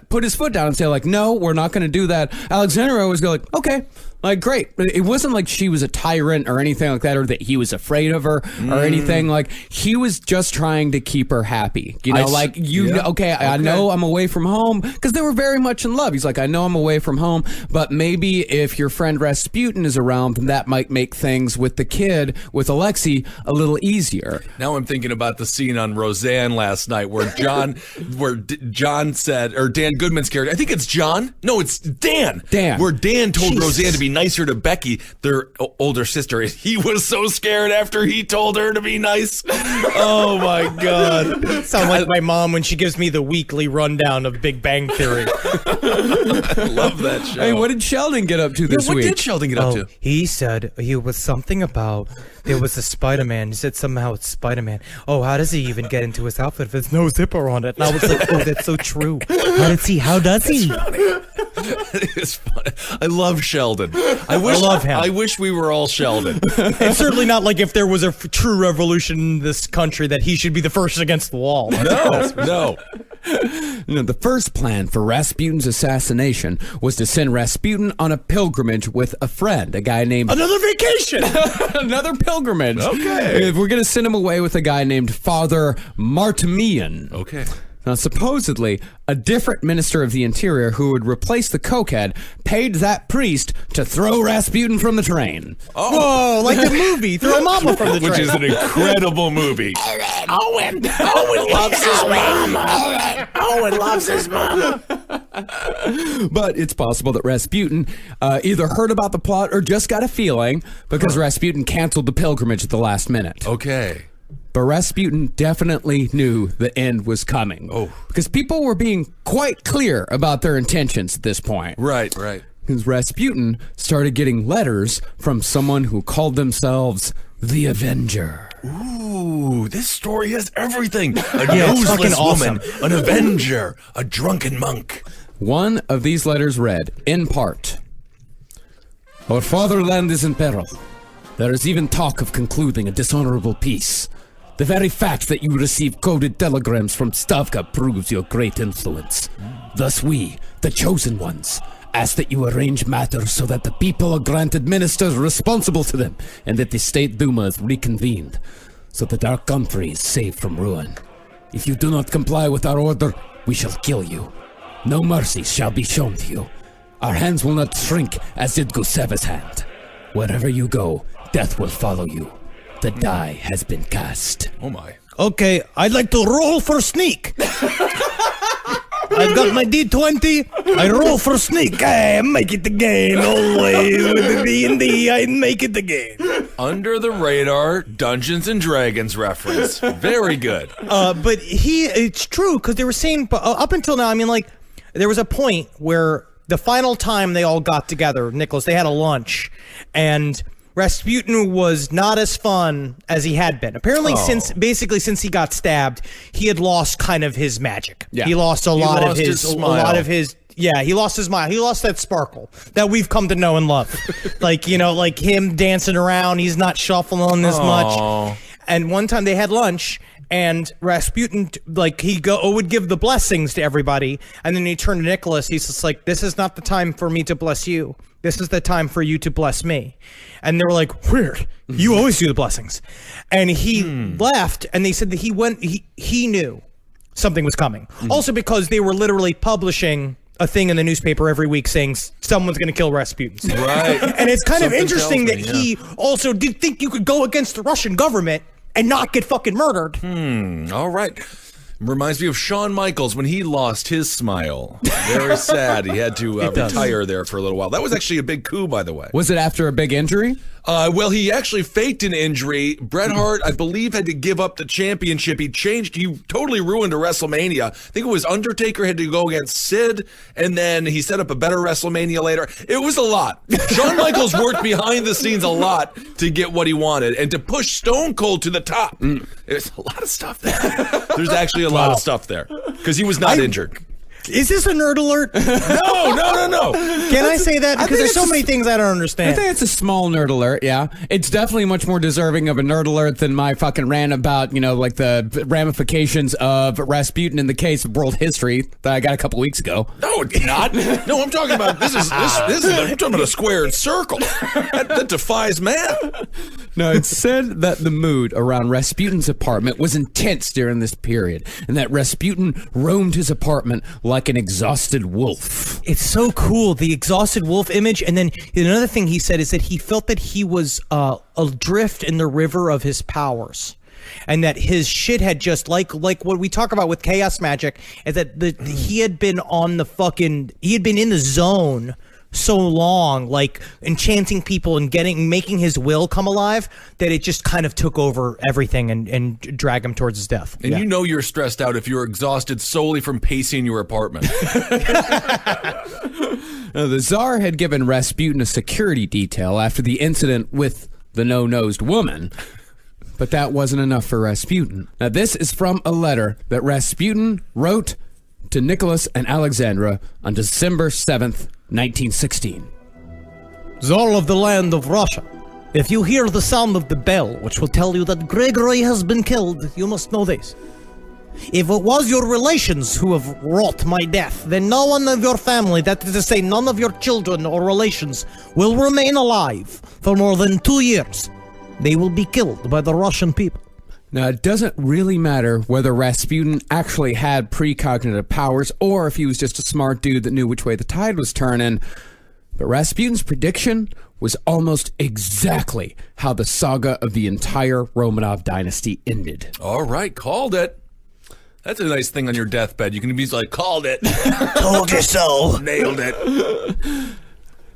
put his foot down and say like, no, we're not going to do that, Alexandra always go like, okay. Like, great. But it wasn't like she was a tyrant or anything like that, or that he was afraid of her or anything. Like, he was just trying to keep her happy. I know I'm away from home, because they were very much in love. He's like, I know I'm away from home, but maybe if your friend Rasputin is around, then that might make things with the kid, with Alexei, a little easier. Now I'm thinking about the scene on Roseanne last night where John said, or Dan Goodman's character, I think it's John. No, it's Dan. Where Dan told Roseanne to be nicer to Becky, their older sister. He was so scared after he told her to be nice. Oh my God. Sound like my mom when she gives me the weekly rundown of Big Bang Theory. I love that show. Hey, what did Sheldon get up to this what week? did Sheldon get up to? He said he was something about there was a Spider-Man. He said somehow it's Spider-Man. Oh, how does he even get into his outfit if there's no zipper on it? And I was like, oh, that's so true. How does he? It's funny. I love Sheldon. I love him. I wish we were all Sheldon. It's certainly not like if there was a true revolution in this country that he should be the first against the wall. No. The first plan for Rasputin's assassination was to send Rasputin on a pilgrimage with a friend, a guy named... Another vacation! Another pilgrimage. Okay. We're going to send him away with a guy named Father Martimian. Okay. Now, supposedly, a different minister of the interior who would replace the cokehead paid that priest to throw Rasputin from the train. Whoa, like the movie, throw mama from the train. Which is an incredible movie. Owen loves his mama. Owen loves his mama. But it's possible that Rasputin either heard about the plot or just got a feeling because Rasputin canceled the pilgrimage at the last minute. Okay. But Rasputin definitely knew the end was coming. Oh. Because people were being quite clear about their intentions at this point. Right. Because Rasputin started getting letters from someone who called themselves the Avenger. Ooh, this story has everything. A it's fucking noseless woman, an avenger, a drunken monk. One of these letters read, in part, "Our fatherland is in peril. There is even talk of concluding a dishonorable peace. The very fact that you receive coded telegrams from Stavka proves your great influence. Thus we, the chosen ones, ask that you arrange matters so that the people are granted ministers responsible to them, and that the State Duma is reconvened, so that our country is saved from ruin. If you do not comply with our order, we shall kill you. No mercy shall be shown to you. Our hands will not shrink as did Guseva's hand. Wherever you go, death will follow you. The die has been cast." Oh my. Okay, I'd like to roll for sneak. I've got my D20. I roll for sneak. I make it again. Always with the D&D, I make it again. Under the radar Dungeons and Dragons reference. Very good. But it's true, because they were saying, up until now, I mean, like, there was a point where the final time they all got together, Nicholas, they had a lunch, and Rasputin was not as fun as he had been. Apparently, since he got stabbed, he had lost kind of his magic. Yeah. He lost a lot of his smile. Yeah, he lost his smile. He lost that sparkle that we've come to know and love. Like him dancing around. He's not shuffling as much. And one time they had lunch, and Rasputin, would give the blessings to everybody, and then he turned to Nicholas. He's just like, "This is not the time for me to bless you. This is the time for you to bless me." And they were like, "Weird. You always do the blessings." And he left, and they said that he knew something was coming. Also because they were literally publishing a thing in the newspaper every week saying someone's going to kill Rasputin. Right. And it's kind Something of interesting that tells me, he also did think you could go against the Russian government and not get fucking murdered. All right. Reminds me of Shawn Michaels when he lost his smile. Very sad. He had to retire there for a little while. That was actually a big coup, by the way. Was it after a big injury? Well, he actually faked an injury. Bret Hart, I believe, had to give up the championship. He totally ruined a WrestleMania. I think it was Undertaker had to go against Sid, and then he set up a better WrestleMania later. It was a lot. Shawn Michaels worked behind the scenes a lot to get what he wanted and to push Stone Cold to the top. There's a lot of stuff there. There's actually a lot of stuff there because he was not injured. Is this a nerd alert? No. Can I say that? Because think there's so it's many things I don't I understand. think it's a small nerd alert, yeah. It's definitely much more deserving of a nerd alert than my fucking rant about, the ramifications of Rasputin in the case of world history that I got a couple weeks ago. No, it's not. No, I'm talking about I'm talking about a squared circle. That defies math. No, it's said that the mood around Rasputin's apartment was intense during this period, and that Rasputin roamed his apartment like an exhausted wolf. It's so cool, the exhausted wolf image. And then another thing he said is that he felt that he was adrift in the river of his powers. And that his shit had just like what we talk about with chaos magic, is that he had been in the zone so long, like enchanting people and making his will come alive, that it just kind of took over everything and dragged him towards his death. And you know you're stressed out if you're exhausted solely from pacing your apartment. Now, the Tsar had given Rasputin a security detail after the incident with the no-nosed woman, but that wasn't enough for Rasputin. Now, this is from a letter that Rasputin wrote to Nicholas and Alexandra on December 7th, 1916. Tsar of the land of Russia, if you hear the sound of the bell, which will tell you that Gregory has been killed, you must know this. If it was your relations who have wrought my death, then no one of your family, that is to say none of your children or relations, will remain alive for more than 2 years. They will be killed by the Russian people. Now, it doesn't really matter whether Rasputin actually had precognitive powers or if he was just a smart dude that knew which way the tide was turning, but Rasputin's prediction was almost exactly how the saga of the entire Romanov dynasty ended. All right, called it. That's a nice thing on your deathbed. You can be like, called it. Told you so. Nailed it.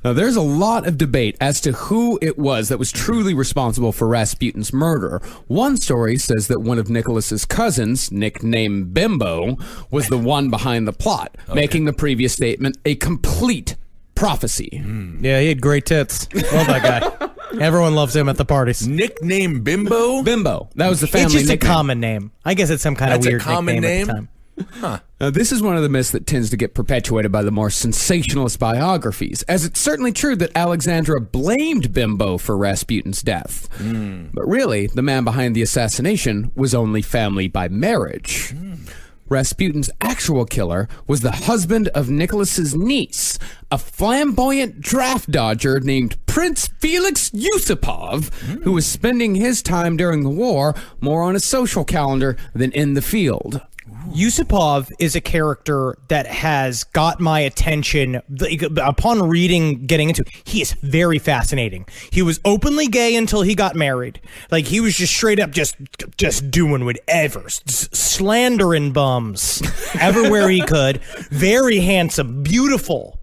Now, there's a lot of debate as to who it was that was truly responsible for Rasputin's murder. One story says that one of Nicholas's cousins, nicknamed Bimbo, was the one behind the plot, making the previous statement a complete prophecy. Yeah, he had great tits. Love that guy. Everyone loves him at the parties. Nickname Bimbo? Bimbo. That was the family It's just nickname. a common name. I guess it's some kind That's of a weird common nickname name? at the time. Now, this is one of the myths that tends to get perpetuated by the more sensationalist biographies, as it's certainly true that Alexandra blamed Bimbo for Rasputin's death. But really, the man behind the assassination was only family by marriage. Rasputin's actual killer was the husband of Nicholas's niece, a flamboyant draft dodger named Prince Felix Yusupov, who was spending his time during the war more on a social calendar than in the field. Yusupov is a character that has got my attention upon getting into. He is very fascinating. He was openly gay until he got married. Like, he was just straight up just doing whatever, slandering bums everywhere he could. Very handsome, beautiful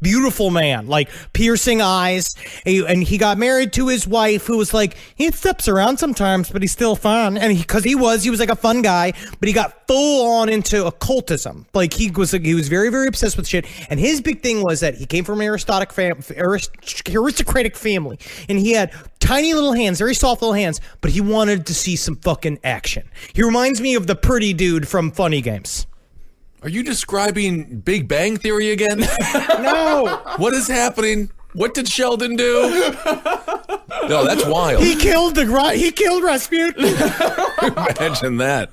man, like piercing eyes. And he got married to his wife, who was like, he steps around sometimes, but he's still fun. And because he was like a fun guy, but he got full on into occultism. Like, he was very, very obsessed with shit. And his big thing was that he came from an aristocratic family, and he had tiny little hands, very soft little hands, but he wanted to see some fucking action. He reminds me of the pretty dude from Funny Games. Are you describing Big Bang Theory again? No. What is happening? What did Sheldon do? No, that's wild. He killed Rasputin. Imagine that.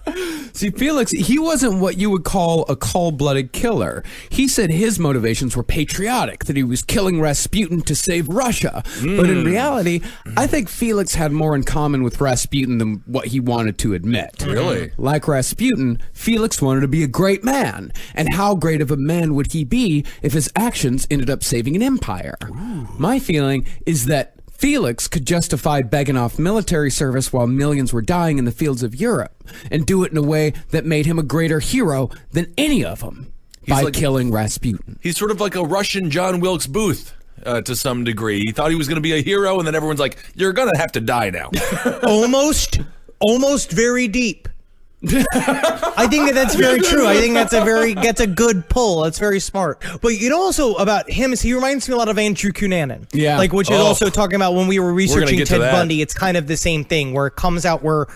See, Felix, he wasn't what you would call a cold-blooded killer. He said his motivations were patriotic, that he was killing Rasputin to save Russia. But in reality, I think Felix had more in common with Rasputin than what he wanted to admit. Really? Like Rasputin, Felix wanted to be a great man. And how great of a man would he be if his actions ended up saving an empire? My feeling is that Felix could justify begging off military service while millions were dying in the fields of Europe, and do it in a way that made him a greater hero than any of them by killing Rasputin. He's sort of like a Russian John Wilkes Booth to some degree. He thought he was going to be a hero, and then everyone's like, you're going to have to die now. almost very deep. I think that's very true. I think that's a good pull. That's very smart. But you know, also about him is he reminds me a lot of Andrew Cunanan. Yeah. Like, which is also talking about when we were researching get to Ted that. Bundy. It's kind of the same thing where it comes out where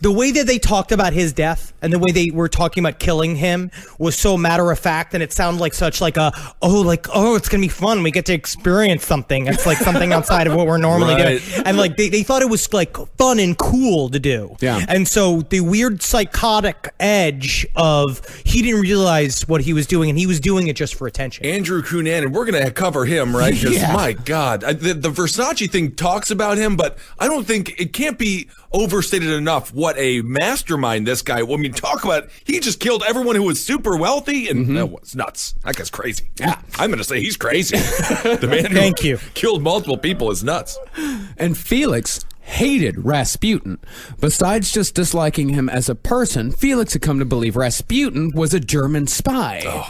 the way that they talked about his death and the way they were talking about killing him was so matter of fact, and it sounded like such like it's gonna be fun. We get to experience something. It's like something outside of what we're normally Right. doing. And like they thought it was like fun and cool to do. Yeah. And so the weird psychotic edge of he didn't realize what he was doing, and he was doing it just for attention. Andrew Cunanan, we're going to cover him, right? Because, Yeah. my God, the Versace thing talks about him, but I don't think it can't be overstated enough what a mastermind this guy. I mean, talk about, he just killed everyone who was super wealthy, and that was nuts. That guy's crazy. Yeah. I'm going to say he's crazy. The man who Thank you. killed multiple people is nuts. And Felix hated Rasputin. Besides just disliking him as a person, Felix had come to believe Rasputin was a German spy.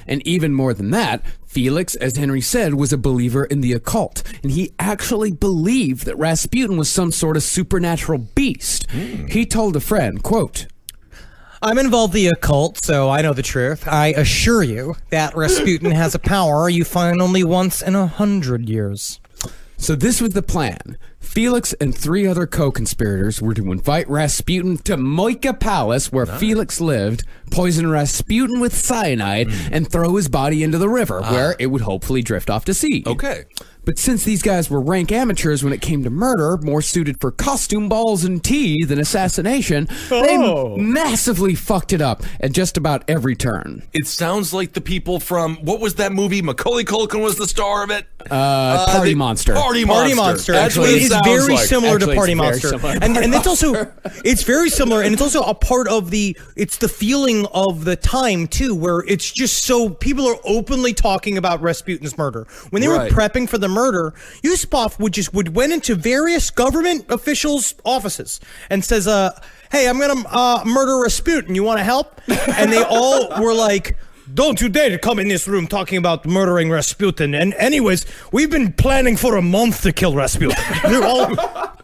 And even more than that, Felix, as Henry said, was a believer in the occult, and he actually believed that Rasputin was some sort of supernatural beast. He told a friend, quote, I'm involved in the occult, so I know the truth. I assure you that Rasputin has a power you find only once in 100 years. so this was the plan. Felix and 3 other co-conspirators were to invite Rasputin to Moika Palace, where Felix lived, poison Rasputin with cyanide, and throw his body into the river, where it would hopefully drift off to sea. Okay. But since these guys were rank amateurs when it came to murder, more suited for costume balls and tea than assassination, they massively fucked it up at just about every turn. It sounds like the people from, what was that movie? Macaulay Culkin was the star of it. Party Monster. Party Party Monster. Monster That's what actually it is sounds very like. similar to Actually, Party it's very Monster, similar. and it's also it's very similar, and it's also a part of the feeling of the time too, where it's just so people are openly talking about Rasputin's murder. When they Right. were prepping for the murder, Yusupov would went into various government officials' offices and says, "Hey, I'm gonna murder Rasputin. You want to help?" And they all were like, "Don't you dare to come in this room talking about murdering Rasputin. And anyways, we've been planning for a month to kill Rasputin."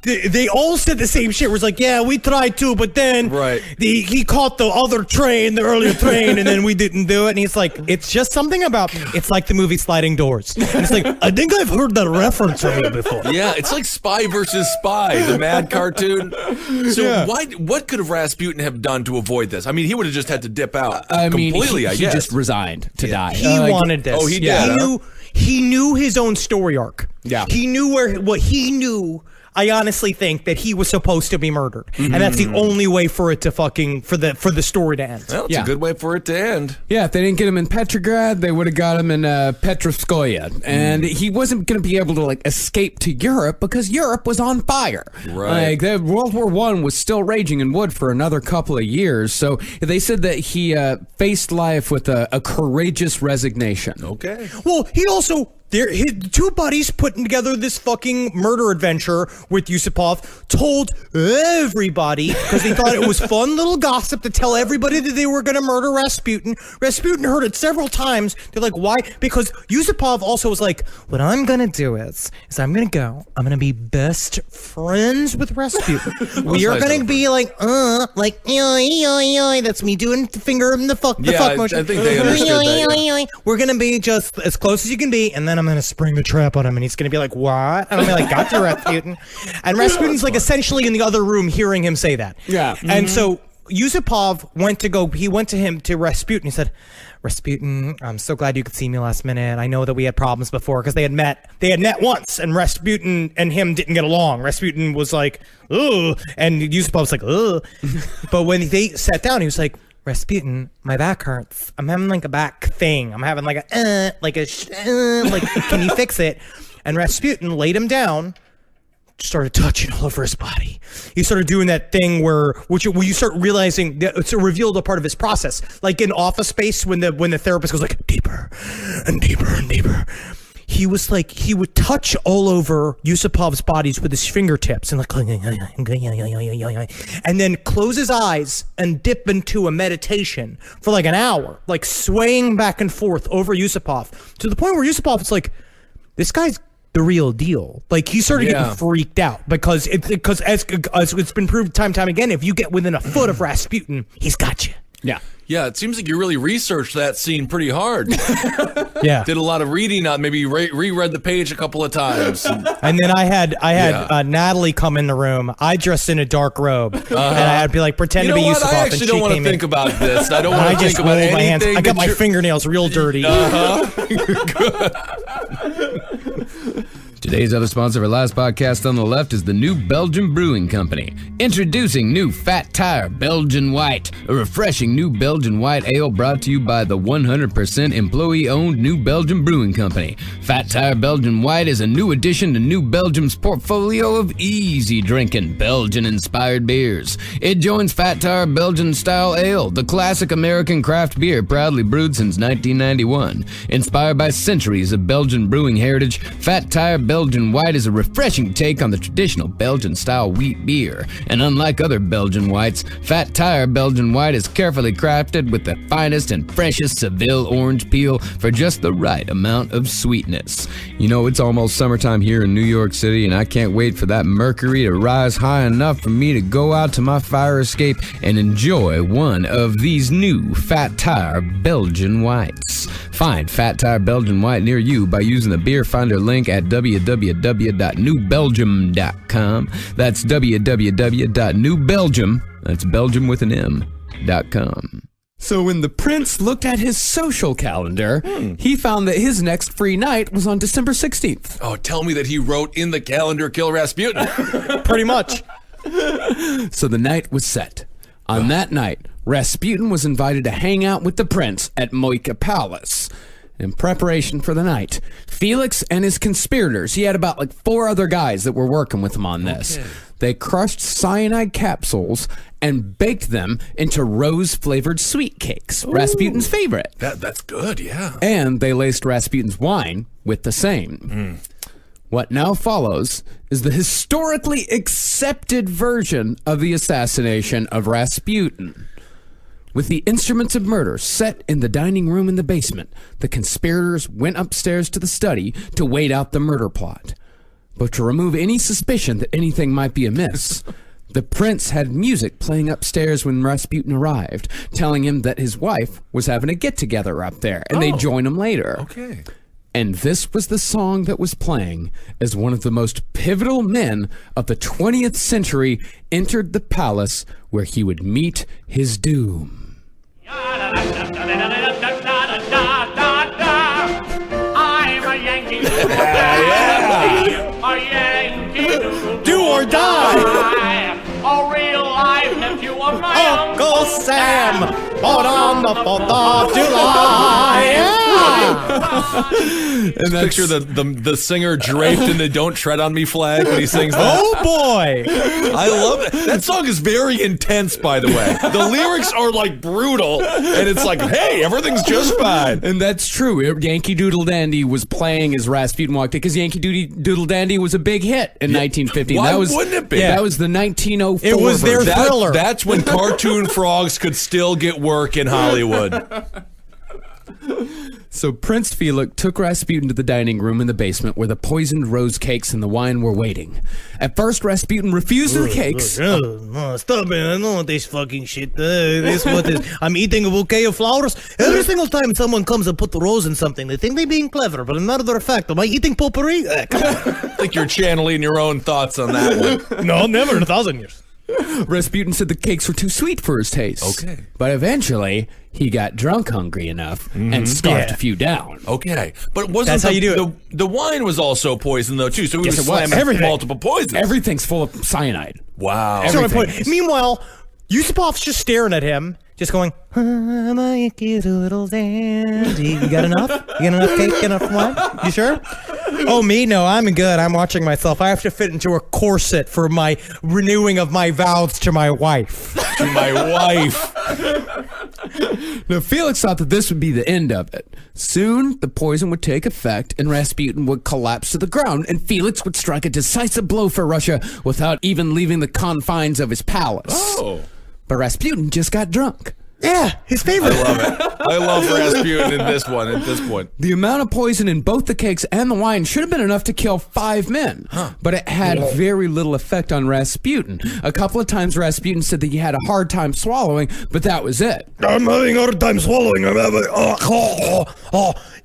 They all said the same shit. It was like, "Yeah, we tried to, but then Right. he caught the other train, the earlier train, and then we didn't do it." And he's like, "It's just something about, it's like the movie Sliding Doors." And it's like, I think I've heard that reference from you before. Yeah, it's like Spy versus Spy, the Mad cartoon. So Yeah. what could have Rasputin have done to avoid this? I mean, he would have just had to dip out I mean, completely, he I guess. just resigned to die. He wanted this. Oh, he did, He huh? he knew his own story arc. Yeah. He knew what he knew. I honestly think that he was supposed to be murdered, and that's the only way for it to for the story to end. Well, it's Yeah. a good way for it to end. Yeah, if they didn't get him in Petrograd, they would have got him in Petrovskoye. And he wasn't going to be able to, like, escape to Europe because Europe was on fire. Right. Like, World War I was still raging and would for another couple of years. So they said that he faced life with a courageous resignation. Okay. Well, he also. His two buddies putting together this fucking murder adventure with Yusupov told everybody because they thought it was fun little gossip to tell everybody that they were going to murder Rasputin. Rasputin heard it several times. They're like, why? Because Yusupov also was like, what I'm going to do is I'm going to be best friends with Rasputin. We are nice going to of be like, that's me doing the finger in the fuck motion. I think they understood that. We're gonna be just as close as you can be, and then I'm gonna spring the trap on him, and he's gonna be like, "What?" And I'm like, "Gotcha, Rasputin." And Rasputin's like essentially in the other room hearing him say that. Yeah. And so Yusupov went to Rasputin. He said, "Rasputin, I'm so glad you could see me last minute. I know that we had problems before because they had met once, and Rasputin and him didn't get along. Rasputin was like, ugh, and Yusupov was like, ugh." But when they sat down, he was like, "Rasputin, my back hurts. I'm having like a back thing. I'm having like can you fix it?" And Rasputin laid him down, started touching all over his body. He started doing that thing where you start realizing that it's revealed a part of his process, like in Office Space when the therapist goes like deeper and deeper and deeper. He was like, he would touch all over Yusupov's bodies with his fingertips and and then close his eyes and dip into a meditation for like an hour, like swaying back and forth over Yusupov to the point where Yusupov is like, this guy's the real deal. Like he started getting freaked out because as it's been proved time and time again, if you get within a foot of Rasputin, he's got you. Yeah. Yeah, it seems like you really researched that scene pretty hard. Yeah. Did a lot of reading on, maybe reread the page a couple of times. And then I had Natalie come in the room. I dressed in a dark robe, and I had to be like pretend You to know be what? Yusupov. I and actually she don't want to came in. think about this. I don't And want I to just think about rolled my hands. anything. I got my that fingernails real dirty. Today's other sponsor for Last Podcast on the Left is the New Belgium Brewing Company. Introducing new Fat Tire Belgian White, a refreshing new Belgian white ale brought to you by the 100% employee-owned New Belgium Brewing Company. Fat Tire Belgian White is a new addition to New Belgium's portfolio of easy-drinking Belgian-inspired beers. It joins Fat Tire Belgian-style ale, the classic American craft beer proudly brewed since 1991. Inspired by centuries of Belgian brewing heritage, Fat Tire Belgian White is a refreshing take on the traditional Belgian-style wheat beer. And unlike other Belgian whites, Fat Tire Belgian White is carefully crafted with the finest and freshest Seville orange peel for just the right amount of sweetness. You know, it's almost summertime here in New York City, and I can't wait for that mercury to rise high enough for me to go out to my fire escape and enjoy one of these new Fat Tire Belgian Whites. Find Fat Tire Belgian White near you by using the Beer Finder link at www.newbelgium.com. That's www.newbelgium, that's Belgium with an M.com. So when the prince looked at his social calendar, he found that his next free night was on December 16th. Oh, tell me that he wrote in the calendar, kill Rasputin. Pretty much. So the night was set. On that night, Rasputin was invited to hang out with the prince at Moika Palace. In preparation for the night, Felix and his conspirators, he had about like 4 other guys that were working with him on this. They crushed cyanide capsules and baked them into rose-flavored sweet cakes, Rasputin's favorite. That's good, yeah. And they laced Rasputin's wine with the same. What now follows is the historically accepted version of the assassination of Rasputin. With the instruments of murder set in the dining room in the basement, the conspirators went upstairs to the study to wait out the murder plot. But to remove any suspicion that anything might be amiss, the prince had music playing upstairs when Rasputin arrived, telling him that his wife was having a get-together up there, and they'd join him later. Okay. And this was the song that was playing as one of the most pivotal men of the 20th century entered the palace where he would meet his doom. I'm a Yankee Doodle a Yankee Doodle Do or die! a real live nephew of my Uncle Sam, born on the 4th of July. And that's, Picture the singer draped in the "Don't Tread on Me" flag when he sings that. Oh boy! I love it. That song is very intense, by the way. The lyrics are like brutal, and it's like, hey, everything's just fine. and that's true. Yankee Doodle Dandy was playing as Rasputin walked in because Yankee Doodle Dandy was a big hit in 1950. Why that was, wouldn't it be? That was the 1904 It was their version. thriller. That's when cartoon frogs could still get work in Hollywood. So Prince Felix took Rasputin to the dining room in the basement where the poisoned rose cakes and the wine were waiting. At first, Rasputin refused the cakes. Stop it. I don't want this fucking shit. This what is. I'm eating a bouquet of flowers. Every single time someone comes and put the rose in something, they think they're being clever, but as a matter of fact, am I eating potpourri? Come on. I think you're channeling your own thoughts on that one. No, never in 1,000 years. Rasputin said the cakes were too sweet for his taste. Okay. But eventually, he got drunk hungry enough and scarfed Yeah. a few down. Okay, but wasn't That's how you do the wine was also poison though too? So he Yes, was it was. slamming Everything. multiple poisons. Everything's full of cyanide. Wow. So my Everything point. is. Meanwhile, Yusupov's just staring at him, just going, I'm a cute little dandy. You got enough? You got enough cake, enough wine? You sure? Oh, me? No, I'm good. I'm watching myself. I have to fit into a corset for my renewing of my vows to my wife. To my wife. Now, Felix thought that this would be the end of it. Soon, the poison would take effect and Rasputin would collapse to the ground, and Felix would strike a decisive blow for Russia without even leaving the confines of his palace. Oh. But Rasputin just got drunk. Yeah, his favorite. I love it. I love Rasputin in this one at this point. The amount of poison in both the cakes and the wine should have been enough to kill 5 men, but it had very little effect on Rasputin. A couple of times Rasputin said that he had a hard time swallowing, but that was it. I'm having a hard time swallowing. I'm having.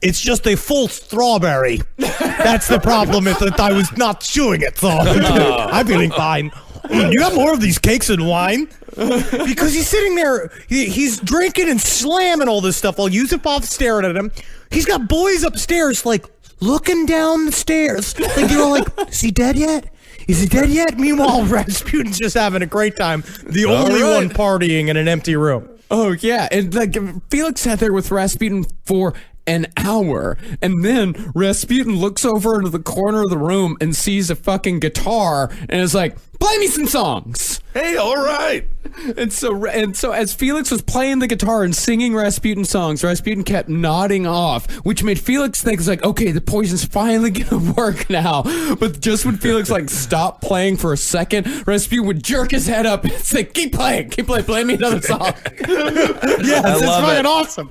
It's just a full strawberry. That's the problem. Is that I was not chewing it, so I'm feeling fine. You got more of these cakes and wine? Because he's sitting there, he's drinking and slamming all this stuff while Yusupov's staring at him. He's got boys upstairs, like, looking down the stairs. Like, you know, like, is he dead yet? Is he dead yet? Meanwhile, Rasputin's just having a great time. The only right. one partying in an empty room. Oh, yeah. And like Felix sat there with Rasputin for an hour, and then Rasputin looks over into the corner of the room and sees a fucking guitar and is like, play me some songs. Hey, all right. And so as Felix was playing the guitar and singing Rasputin songs, Rasputin kept nodding off, which made Felix think, like, okay, the poison's finally gonna work now. But just when Felix like stopped playing for a second, Rasputin would jerk his head up and say, keep playing, play me another song. Yes, it's love fucking it. awesome.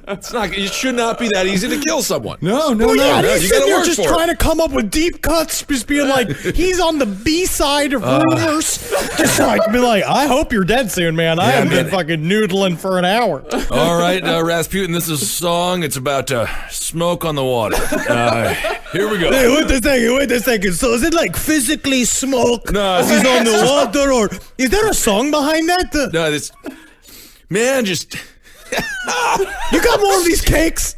It's not. It should not be that easy to kill someone. No, Oh yeah, no, he's you sitting gotta there work just for it. trying to come up with deep cuts, just being like, he's on the B side of Rumors. Just like, be like, I hope you're dead soon, man. I haven't been fucking noodling for an hour. All right, Rasputin, this is a song. It's about smoke on the water. Here we go. Hey, wait a second. So is it like physically smoke? No, He's on the water, or is there a song behind that? No, this man just You got more of these cakes?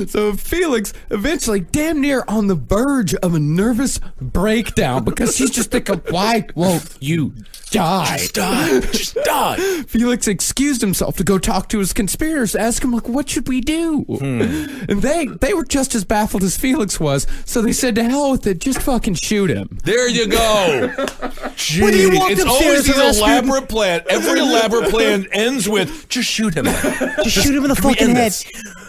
So Felix eventually damn near on the verge of a nervous breakdown because he's just thinking, why won't you die? Just die. Felix excused himself to go talk to his conspirators, ask him, like, what should we do? And they were just as baffled as Felix was, so they said, to hell with it, just fucking shoot him. There you go. When he walked It's upstairs always to these Rasputin- elaborate plan. Every elaborate plan ends with just shoot him. Just shoot him in the Can we fucking end head. this?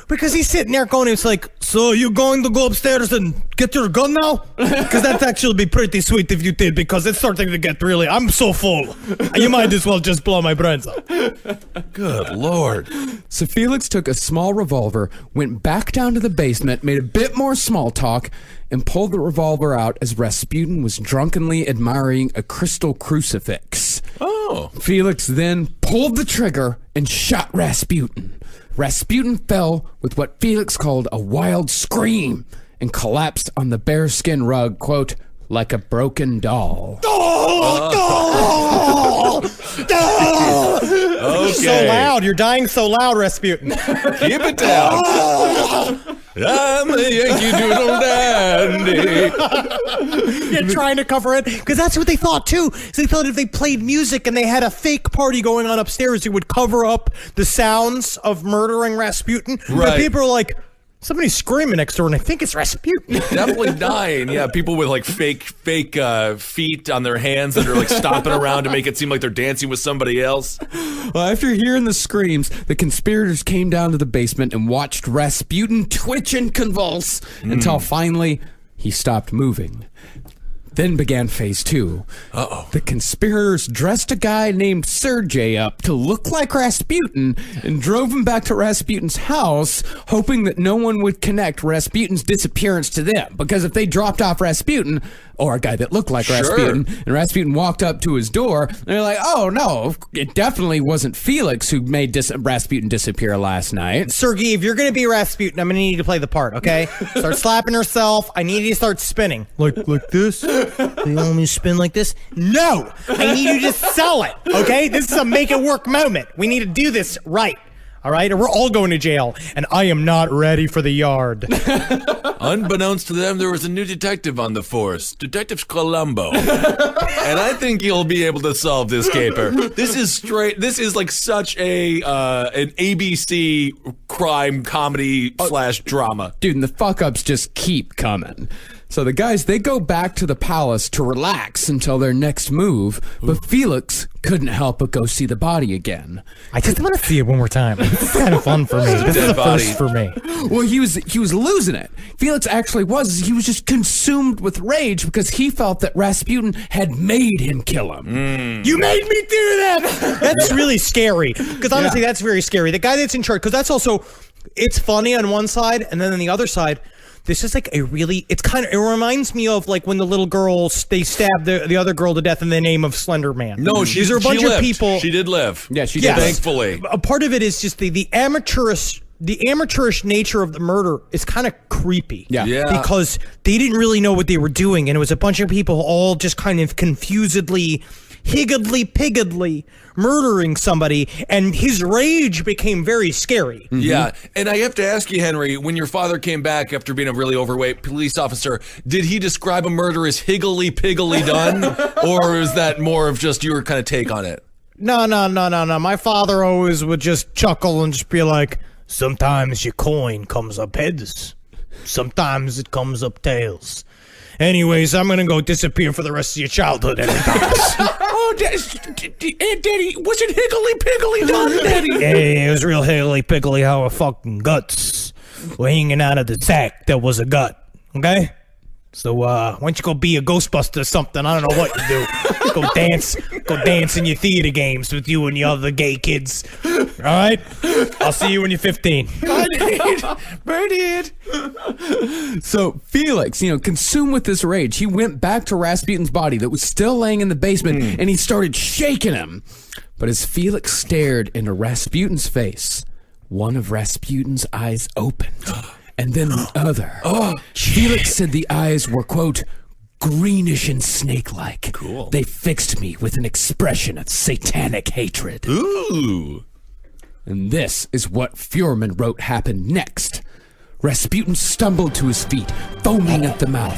Because he's sitting there going, it's like, so you going to go upstairs and get your gun now? Because that'd actually be pretty sweet if you did, because it's starting to get really, I'm so full. You might as well just blow my brains out. Good Lord. So Felix took a small revolver, went back down to the basement, made a bit more small talk, and pulled the revolver out as Rasputin was drunkenly admiring a crystal crucifix. Oh. Felix then pulled the trigger and shot Rasputin. Rasputin fell with what Felix called a wild scream and collapsed on the bearskin rug, quote, like a broken doll. Okay. So loud. You're dying so loud, Rasputin. Keep it down. I'm a Yankee Doodle Dandy. You're trying to cover it. Because that's what they thought, too. So they thought if they played music and they had a fake party going on upstairs, it would cover up the sounds of murdering Rasputin. But Right. people are like, somebody's screaming next door, and I think it's Rasputin. Definitely dying. Yeah, people with like fake feet on their hands that are like stomping around to make it seem like they're dancing with somebody else. Well, after hearing the screams, the conspirators came down to the basement and watched Rasputin twitch and convulse until finally he stopped moving. Then began phase 2. Uh-oh. The conspirators dressed a guy named Sergei up to look like Rasputin and drove him back to Rasputin's house, hoping that no one would connect Rasputin's disappearance to them. Because if they dropped off Rasputin, or a guy that looked like Sure. Rasputin, and Rasputin walked up to his door, they're like, oh no, it definitely wasn't Felix who made Rasputin disappear last night. Sergei, if you're going to be Rasputin, I'm going to need you to play the part, okay? Start slapping herself. I need you to start spinning. Like this? You want me to spin like this? No! I need you to sell it, okay? This is a make-it-work moment. We need to do this right, all right? Or we're all going to jail, and I am not ready for the yard. Unbeknownst to them, there was a new detective on the force, Detective Columbo. And I think he'll be able to solve this caper. This is like such an ABC crime comedy / drama. Dude, and the fuck-ups just keep coming. So the guys, they go back to the palace to relax until their next move, but Felix couldn't help but go see the body again. I just want to see it one more time. This is kind of fun for me. This is Dead a body. first for me. Well, he was losing it. Felix actually he was just consumed with rage because he felt that Rasputin had made him kill him. You made me do that. That's really scary. Because honestly, that's very scary. The guy that's in charge, because that's also, it's funny on one side, and then on the other side, this is like it reminds me of like when the little girls, they stabbed the other girl to death in the name of Slender Man. No, these are a bunch she of lived. people. She did live. Yeah, she Yes. did. Thankfully. A part of it is just the amateurish nature of the murder is kind of creepy. Yeah. Yeah. Because they didn't really know what they were doing, and it was a bunch of people all just kind of confusedly, higgledy-piggledy murdering somebody, and his rage became very scary. Yeah, and I have to ask you, Henry, when your father came back after being a really overweight police officer, did he describe a murder as higgly-piggly done? Or is that more of just your kind of take on it? No. My father always would just chuckle and just be like, sometimes your coin comes up heads. Sometimes it comes up tails. Anyways, I'm going to go disappear for the rest of your childhood. Oh, Daddy, was it higgly-piggly done, Daddy? Hey, it was real higgly-piggly how our fucking guts were hanging out of the sack that was a gut. Okay? So, why don't you go be a Ghostbuster or something? I don't know what you do. Go dance in your theater games with you and the other gay kids. All right? I'll see you when you're 15. Bernard. So Felix, consumed with this rage, he went back to Rasputin's body that was still laying in the basement, and he started shaking him. But as Felix stared into Rasputin's face, one of Rasputin's eyes opened, and then the other. Felix said the eyes were, quote, greenish and snake-like. Cool. They fixed me with an expression of satanic hatred. Ooh. And this is what Fuhrman wrote happened next. Rasputin stumbled to his feet, foaming at the mouth,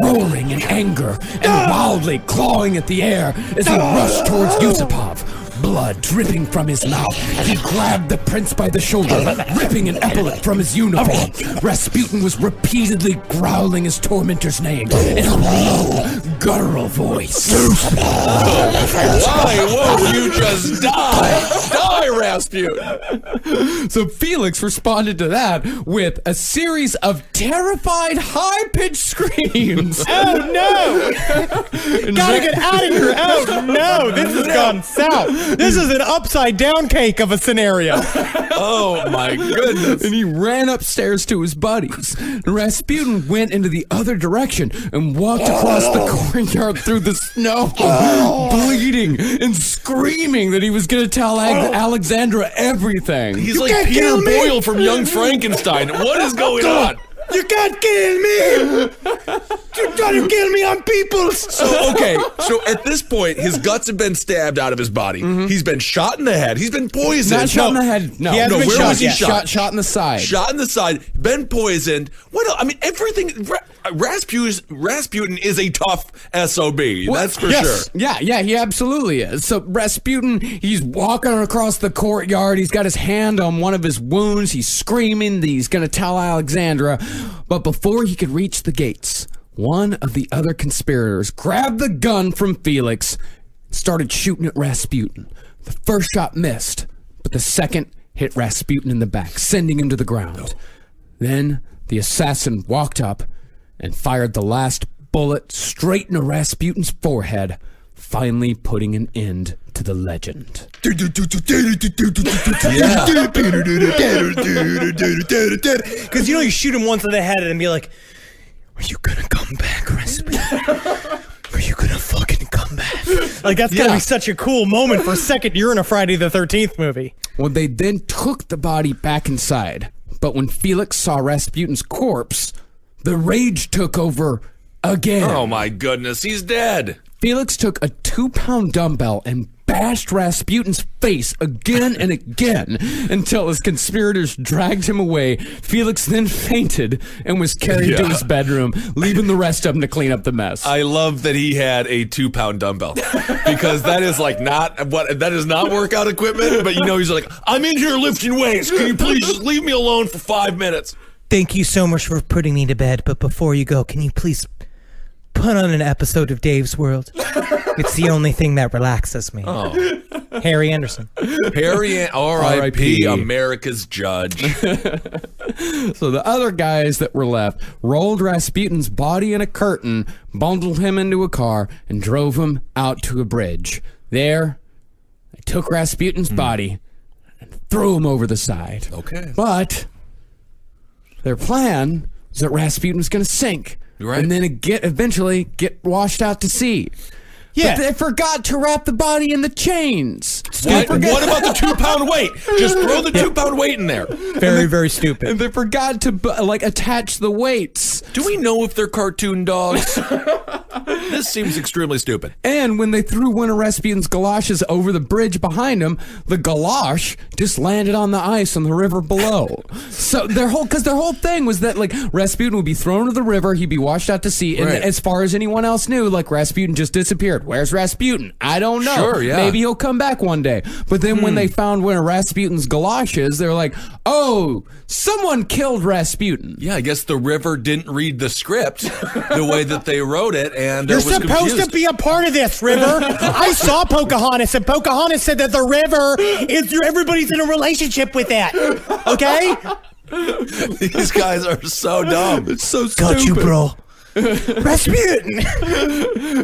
roaring in anger, and wildly clawing at the air as he rushed towards Yusupov. Blood dripping from his mouth, he grabbed the prince by the shoulder, ripping an epaulet from his uniform. Rasputin was repeatedly growling his tormentor's name in a low, guttural voice. Why won't you just die? Die, Rasputin! So Felix responded to that with a series of terrified, high-pitched screams. Oh no! Gotta get out of here! Oh no! This has gone south. This is an upside down cake of a scenario. Oh my goodness. And he ran upstairs to his buddies. Rasputin went into the other direction and walked across the courtyard through the snow, bleeding and screaming that he was going to tell Alexandra everything. He's like Peter Boyle from Young Frankenstein. What is going on? You can't kill me! You're trying to kill me on peoples! So, okay, so at this point, his guts have been stabbed out of his body. He's been shot in the head. He's been poisoned. Not shot in the head. No, He hasn't been where shot was he yet. shot? Shot in the side. Shot in the side, been poisoned. What else? I mean, everything. Rasputin is a tough SOB. That's for sure. Yeah, he absolutely is. So Rasputin, he's walking across the courtyard. He's got his hand on one of his wounds. He's screaming that he's going to tell Alexandra. But before he could reach the gates, one of the other conspirators grabbed the gun from Felix, started shooting at Rasputin. The first shot missed, but the second hit Rasputin in the back, sending him to the ground. Then the assassin walked up and fired the last bullet straight into Rasputin's forehead, finally putting an end to the legend. Because you shoot him once in the head and be like, "Are you gonna come back, Rasputin? Are you gonna fucking come back?" Like that's gotta be such a cool moment for a second you're in a Friday the 13th movie. Well, they then took the body back inside, but when Felix saw Rasputin's corpse, the rage took over again. Oh my goodness, he's dead. Felix took a 2-pound dumbbell and bashed Rasputin's face again and again until his conspirators dragged him away. Felix then fainted and was carried to his bedroom, leaving the rest of them to clean up the mess. I love that he had a 2-pound dumbbell because that is like that is not workout equipment. But he's like, I'm in here lifting weights. Can you please just leave me alone for 5 minutes? Thank you so much for putting me to bed, but before you go, can you please put on an episode of Dave's World? It's the only thing that relaxes me. Oh. Harry Anderson. Harry, R.I.P. America's judge. So the other guys that were left rolled Rasputin's body in a curtain, bundled him into a car, and drove him out to a bridge. There, they took Rasputin's body and threw him over the side. Okay. But their plan was that Rasputin was going to sink. Right. And then eventually get washed out to sea. Yeah. But they forgot to wrap the body in the chains. What about the 2-pound weight? Just throw the 2-pound weight in there. Very, very stupid. And they forgot to attach the weights. Do we know if they're cartoon dogs? This seems extremely stupid. And when they threw one of Rasputin's galoshes over the bridge behind him, the galosh just landed on the ice on the river below. So their whole thing was that Rasputin would be thrown into the river, he'd be washed out to sea, and Right. as far as anyone else knew, Rasputin just disappeared. Where's Rasputin? I don't know. Sure, yeah. Maybe he'll come back one day. But then when they found one of Rasputin's galoshes, they were like, oh, someone killed Rasputin. Yeah, I guess the river didn't read the script the way that they wrote it, and You're was supposed confused. to be a part of this, River. I saw Pocahontas, and Pocahontas said that the river is everybody's in a relationship with that. Okay? These guys are so dumb. It's so stupid. Got you, bro. Rasputin.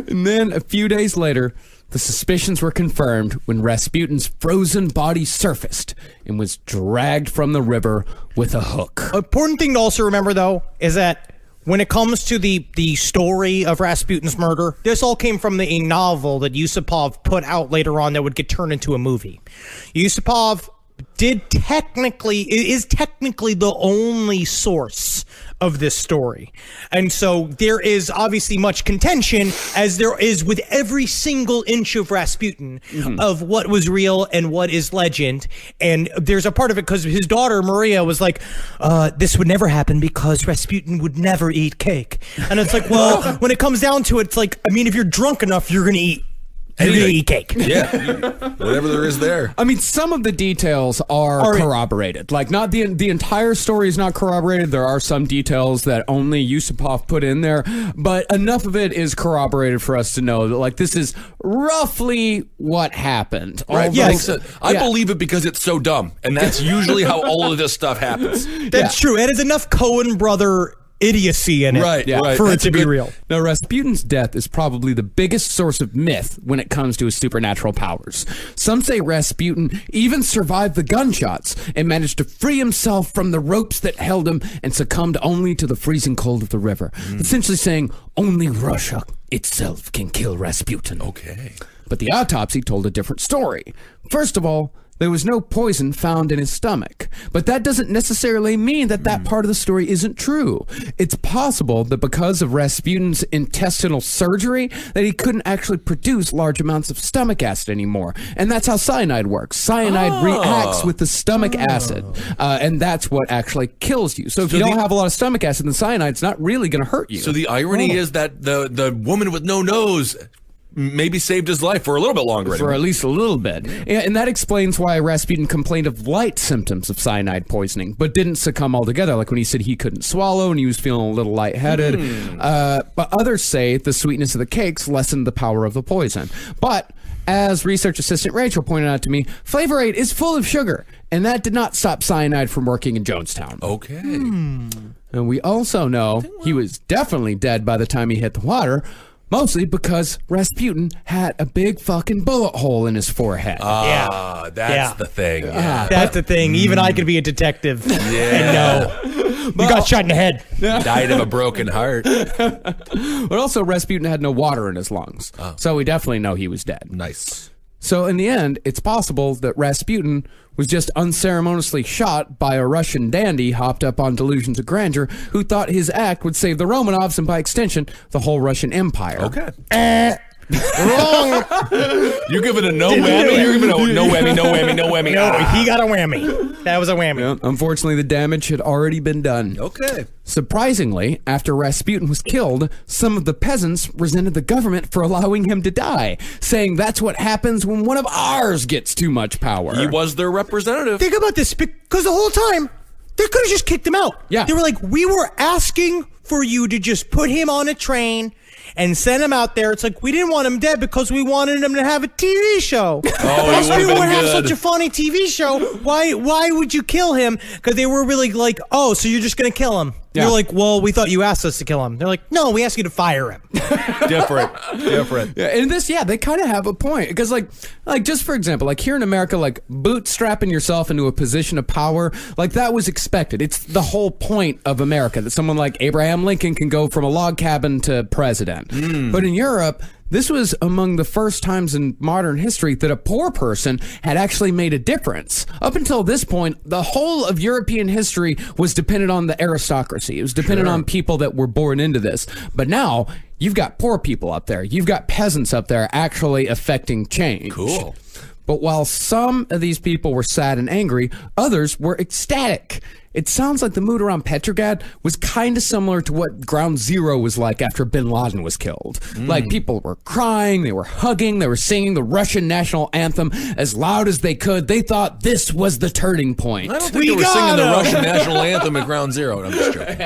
And then a few days later, the suspicions were confirmed when Rasputin's frozen body surfaced and was dragged from the river with a hook. Important thing to also remember, though, is that when it comes to the story of Rasputin's murder, this all came from a novel that Yusupov put out later on that would get turned into a movie. Yusupov is technically the only source of this story. And so there is obviously much contention, as there is with every single inch of Rasputin, of what was real and what is legend. And there's a part of it because his daughter Maria was like, this would never happen because Rasputin would never eat cake. And it's like, well, when it comes down to it, it's like, I mean, if you're drunk enough, you're gonna eat cake. Yeah, whatever there is there. I mean, some of the details are corroborated. Like, not the entire story is not corroborated. There are some details that only Yusupov put in there, but enough of it is corroborated for us to know that, like, this is roughly what happened. Right. Yes. I believe it because it's so dumb, and that's usually how all of this stuff happens. That's true. It has enough Coen brother idiocy in it for it to be real. Now, Rasputin's death is probably the biggest source of myth when it comes to his supernatural powers. Some say Rasputin even survived the gunshots and managed to free himself from the ropes that held him and succumbed only to the freezing cold of the river. Essentially saying only Russia itself can kill Rasputin. Okay. But the autopsy told a different story. First of all, there was no poison found in his stomach. But that doesn't necessarily mean that that part of the story isn't true. It's possible that because of Rasputin's intestinal surgery, that he couldn't actually produce large amounts of stomach acid anymore. And that's how cyanide works. Cyanide reacts with the stomach acid. And that's what actually kills you. So if you don't have a lot of stomach acid, then cyanide's not really going to hurt you. So the irony is that the woman with no nose maybe saved his life for a little bit longer. For at least a little bit. And that explains why Rasputin complained of light symptoms of cyanide poisoning, but didn't succumb altogether, like when he said he couldn't swallow and he was feeling a little lightheaded. But others say the sweetness of the cakes lessened the power of the poison. But as research assistant Rachel pointed out to me, Flavor Aid is full of sugar, and that did not stop cyanide from working in Jonestown. Okay. And we also know he was definitely dead by the time he hit the water, mostly because Rasputin had a big fucking bullet hole in his forehead. That's the thing. That's the thing. Even I could be a detective and know. You got shot in the head. Died of a broken heart. But also, Rasputin had no water in his lungs. So we definitely know he was dead. Nice. So in the end, it's possible that Rasputin was just unceremoniously shot by a Russian dandy hopped up on delusions of grandeur who thought his act would save the Romanovs and by extension, the whole Russian Empire. Okay. Wrong. You giving a no whammy? You're giving a no whammy, no whammy, no whammy. No, he got a whammy. That was a whammy. Yeah, unfortunately, the damage had already been done. Okay. Surprisingly, after Rasputin was killed, some of the peasants resented the government for allowing him to die, saying that's what happens when one of ours gets too much power. He was their representative. Think about this, because the whole time, they could have just kicked him out. Yeah. They were like, we were asking for you to just put him on a train and send him out there. It's like, we didn't want him dead because we wanted him to have a TV show. He would have good. such a funny TV show. Why would you kill him? Because they were really like, oh, so you're just going to kill him. Yeah. You're like, well, we thought you asked us to kill him. They're like, no, we asked you to fire him. Different. Yeah, and this, they kind of have a point because, like just for example, like here in America, like bootstrapping yourself into a position of power, like that was expected. It's the whole point of America that someone like Abraham Lincoln can go from a log cabin to president. But in Europe, this was among the first times in modern history that a poor person had actually made a difference. Up until this point, the whole of European history was dependent on the aristocracy. It was dependent on people that were born into this. But now, you've got poor people up there. You've got peasants up there actually affecting change. Cool. But while some of these people were sad and angry, others were ecstatic. It sounds like the mood around Petrograd was kind of similar to what Ground Zero was like after Bin Laden was killed. Like, people were crying, they were hugging, they were singing the Russian national anthem as loud as they could. They thought this was the turning point. I don't think they were singing the Russian national anthem at Ground Zero. I'm just joking.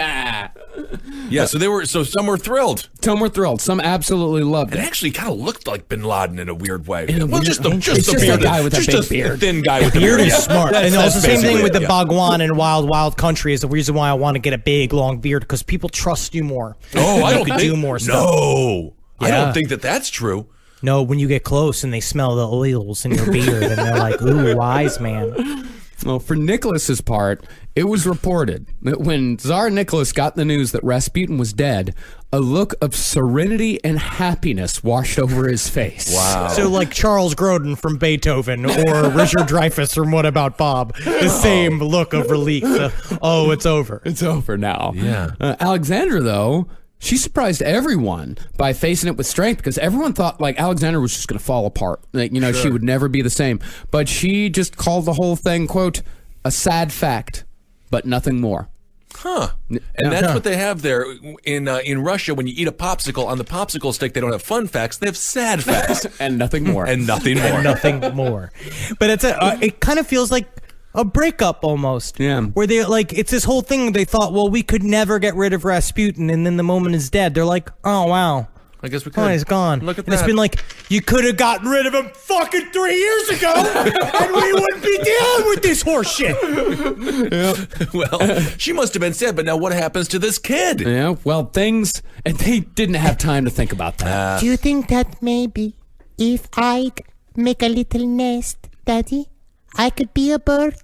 Yeah, so some were thrilled. Some were thrilled. Some absolutely loved It it. actually kind of looked like Bin Laden in a weird way. In a weird- just the it's just a beard. guy with a Just big beard. thin guy with the Beard beard. is smart. That's- And that's also the same thing basically with the it, Bhagwan and Wild Country is the reason why I want to get a big, long beard, because people trust you more. Oh, I You don't could think do more stuff. No, I Yeah. don't think that that's true. No, when you get close and they smell the oils in your beard and they're like, ooh, wise man. Well, for Nicholas's part, it was reported that when Tsar Nicholas got the news that Rasputin was dead, a look of serenity and happiness washed over his face. Wow. So like Charles Grodin from Beethoven or Richard Dreyfuss from What About Bob, the same look of relief. Oh, it's over. It's over now. Yeah. Alexandra, though, she surprised everyone by facing it with strength because everyone thought like Alexandra was just going to fall apart. Like, she would never be the same. But she just called the whole thing, quote, a sad fact, but nothing more. Huh. And that's what they have there in Russia. When you eat a popsicle, on the popsicle stick, they don't have fun facts. They have sad facts. And nothing more. And nothing more. Nothing more. But it kind of feels like a breakup almost. Yeah. Where they like, it's this whole thing. They thought, well, we could never get rid of Rasputin. And then the moment is dead. They're like, oh, wow. I guess we could. Oh, he's gone. Look at and that. It's been like, you could have gotten rid of him fucking 3 years ago, and we wouldn't be dealing with this horse shit. Well, she must have been sad, but now what happens to this kid? Yeah, well, and they didn't have time to think about that. Do you think that maybe if I make a little nest, Daddy, I could be a bird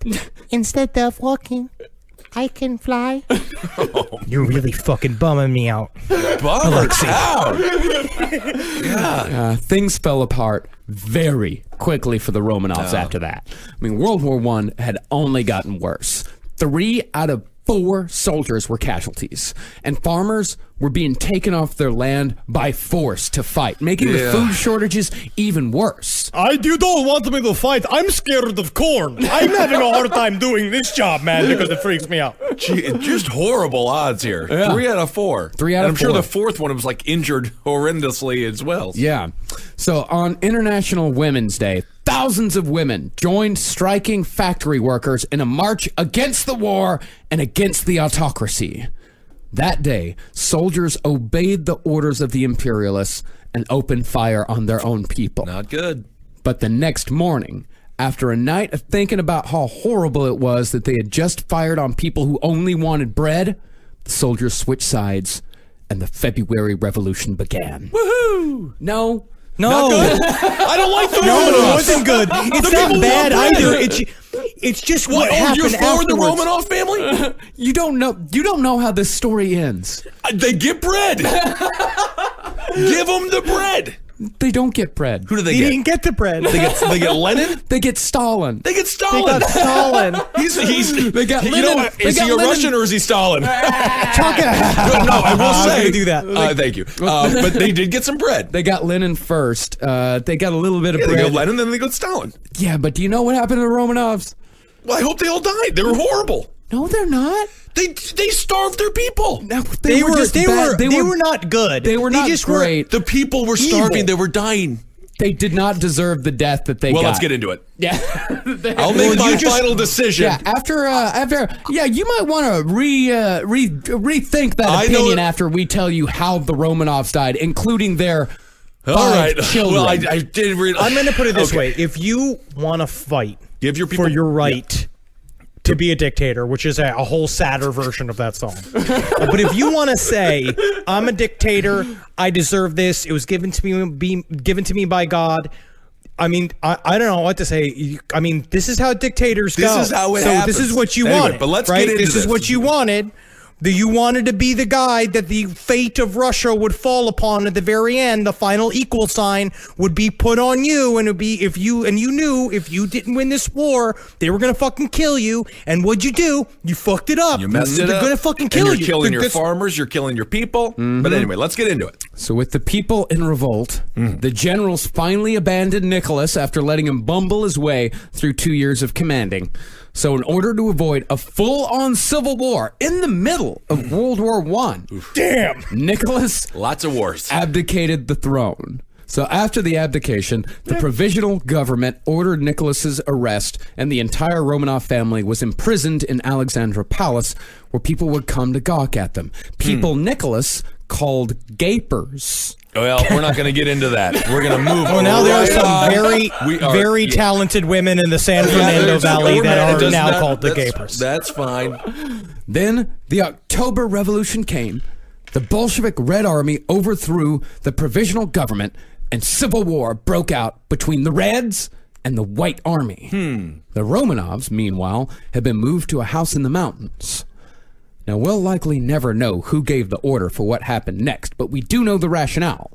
instead of walking? I can fly. You're really fucking bumming me out. Bummer out. Things fell apart very quickly for the Romanovs after that. I mean, World War I had only gotten worse. 3 out of 4 soldiers were casualties, and farmers were being taken off their land by force to fight, making the food shortages even worse. You don't want me to fight. I'm scared of corn. I'm having a hard time doing this job, man, because it freaks me out. Gee, just horrible odds here. Yeah. 3 out of 4. 3 out and of I'm sure 4. the 4th one was like injured horrendously as well. Yeah. So on International Women's Day, thousands of women joined striking factory workers in a march against the war and against the autocracy. That day, soldiers obeyed the orders of the imperialists and opened fire on their own people. Not good. But the next morning, after a night of thinking about how horrible it was that they had just fired on people who only wanted bread, the soldiers switched sides and the February Revolution began. Woohoo! No. I don't like the No, it Romanovs. wasn't good. It's not bad either. It's just what happened you're for the afterwards. Romanov family? You don't know how this story ends. They get bread. Give them the bread. They don't get bread. Who do they He get? didn't get the bread. They get Lenin? They get Stalin. They get They Stalin. got Stalin. He's They got you Lenin. know what? They Is got he a Lenin. Russian or is he Stalin? No, No, I will I was say. gonna do that. Thank you. But they did get some bread. They got Lenin first. They got a little bit of They bread. go Lenin, then they go Stalin. Yeah, but do you know what happened to the Romanovs? Well, I hope they all died. They were horrible. No, they're not. They starved their people. No, They were just bad. they were not good. They were not just great. The people were starving. Evil. They were dying. They did not deserve the death that they Well, got. let's get into it. Yeah. I'll make my final decision. Yeah, after, you might want to rethink that I know opinion it- after we tell you how the Romanovs died, including their All 5 right. children. Well, I did read. I'm going to put it this Okay. way: if you want to fight Give your people for your right to be a dictator, which is a whole sadder version of that song, but if you want to say, "I'm a dictator, I deserve this. It was given to me by God." I mean, I don't know what to say. I mean, this is how dictators go. This is how it so happens. This is what you Anyway, wanted. but let's right? get into This is this. what you wanted. You wanted to be the guy that the fate of Russia would fall upon at the very end. The final equal sign would be put on you, and it'd be if you knew if you didn't win this war, they were gonna fucking kill you. And what'd you do? You fucked it up. You messed it up. They're gonna fucking kill and you. You're killing your That's- farmers. You're killing your people. But anyway, let's get into it. So with the people in revolt, the generals finally abandoned Nicholas after letting him bumble his way through 2 years of commanding. So in order to avoid a full-on civil war in the middle of World War I, Damn. Nicholas Lots of wars. abdicated the throne. So after the abdication, the provisional government ordered Nicholas's arrest, and the entire Romanov family was imprisoned in Alexandra Palace, where people would come to gawk at them. People Nicholas called gapers. Well, we're not going to get into that. We're going to move. Well, now there are right some on. very talented women in the San Fernando Valley that are now called the That's- Gapers. That's fine. Then the October Revolution came. The Bolshevik Red Army overthrew the provisional government, and civil war broke out between the Reds and the White Army. The Romanovs, meanwhile, had been moved to a house in the mountains. Now, we'll likely never know who gave the order for what happened next, but we do know the rationale.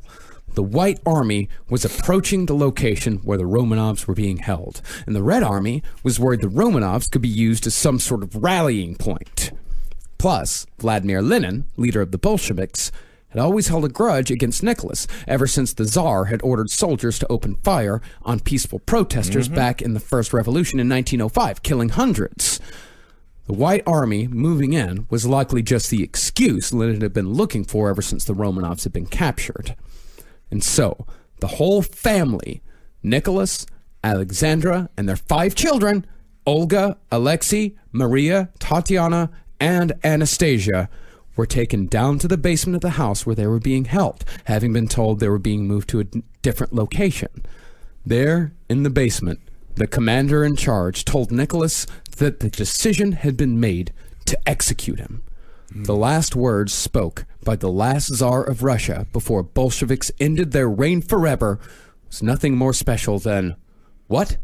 The White Army was approaching the location where the Romanovs were being held, and the Red Army was worried the Romanovs could be used as some sort of rallying point. Plus, Vladimir Lenin, leader of the Bolsheviks, had always held a grudge against Nicholas ever since the Tsar had ordered soldiers to open fire on peaceful protesters back in the First Revolution in 1905, killing hundreds. The White Army moving in was likely just the excuse Lenin had been looking for ever since the Romanovs had been captured. And so, the whole family, Nicholas, Alexandra, and their 5 children, Olga, Alexei, Maria, Tatiana, and Anastasia, were taken down to the basement of the house where they were being held, having been told they were being moved to a different location. There, in the basement, the commander in charge told Nicholas that the decision had been made to execute him. The last words spoke by the last Tsar of Russia before Bolsheviks ended their reign forever was nothing more special than, "What?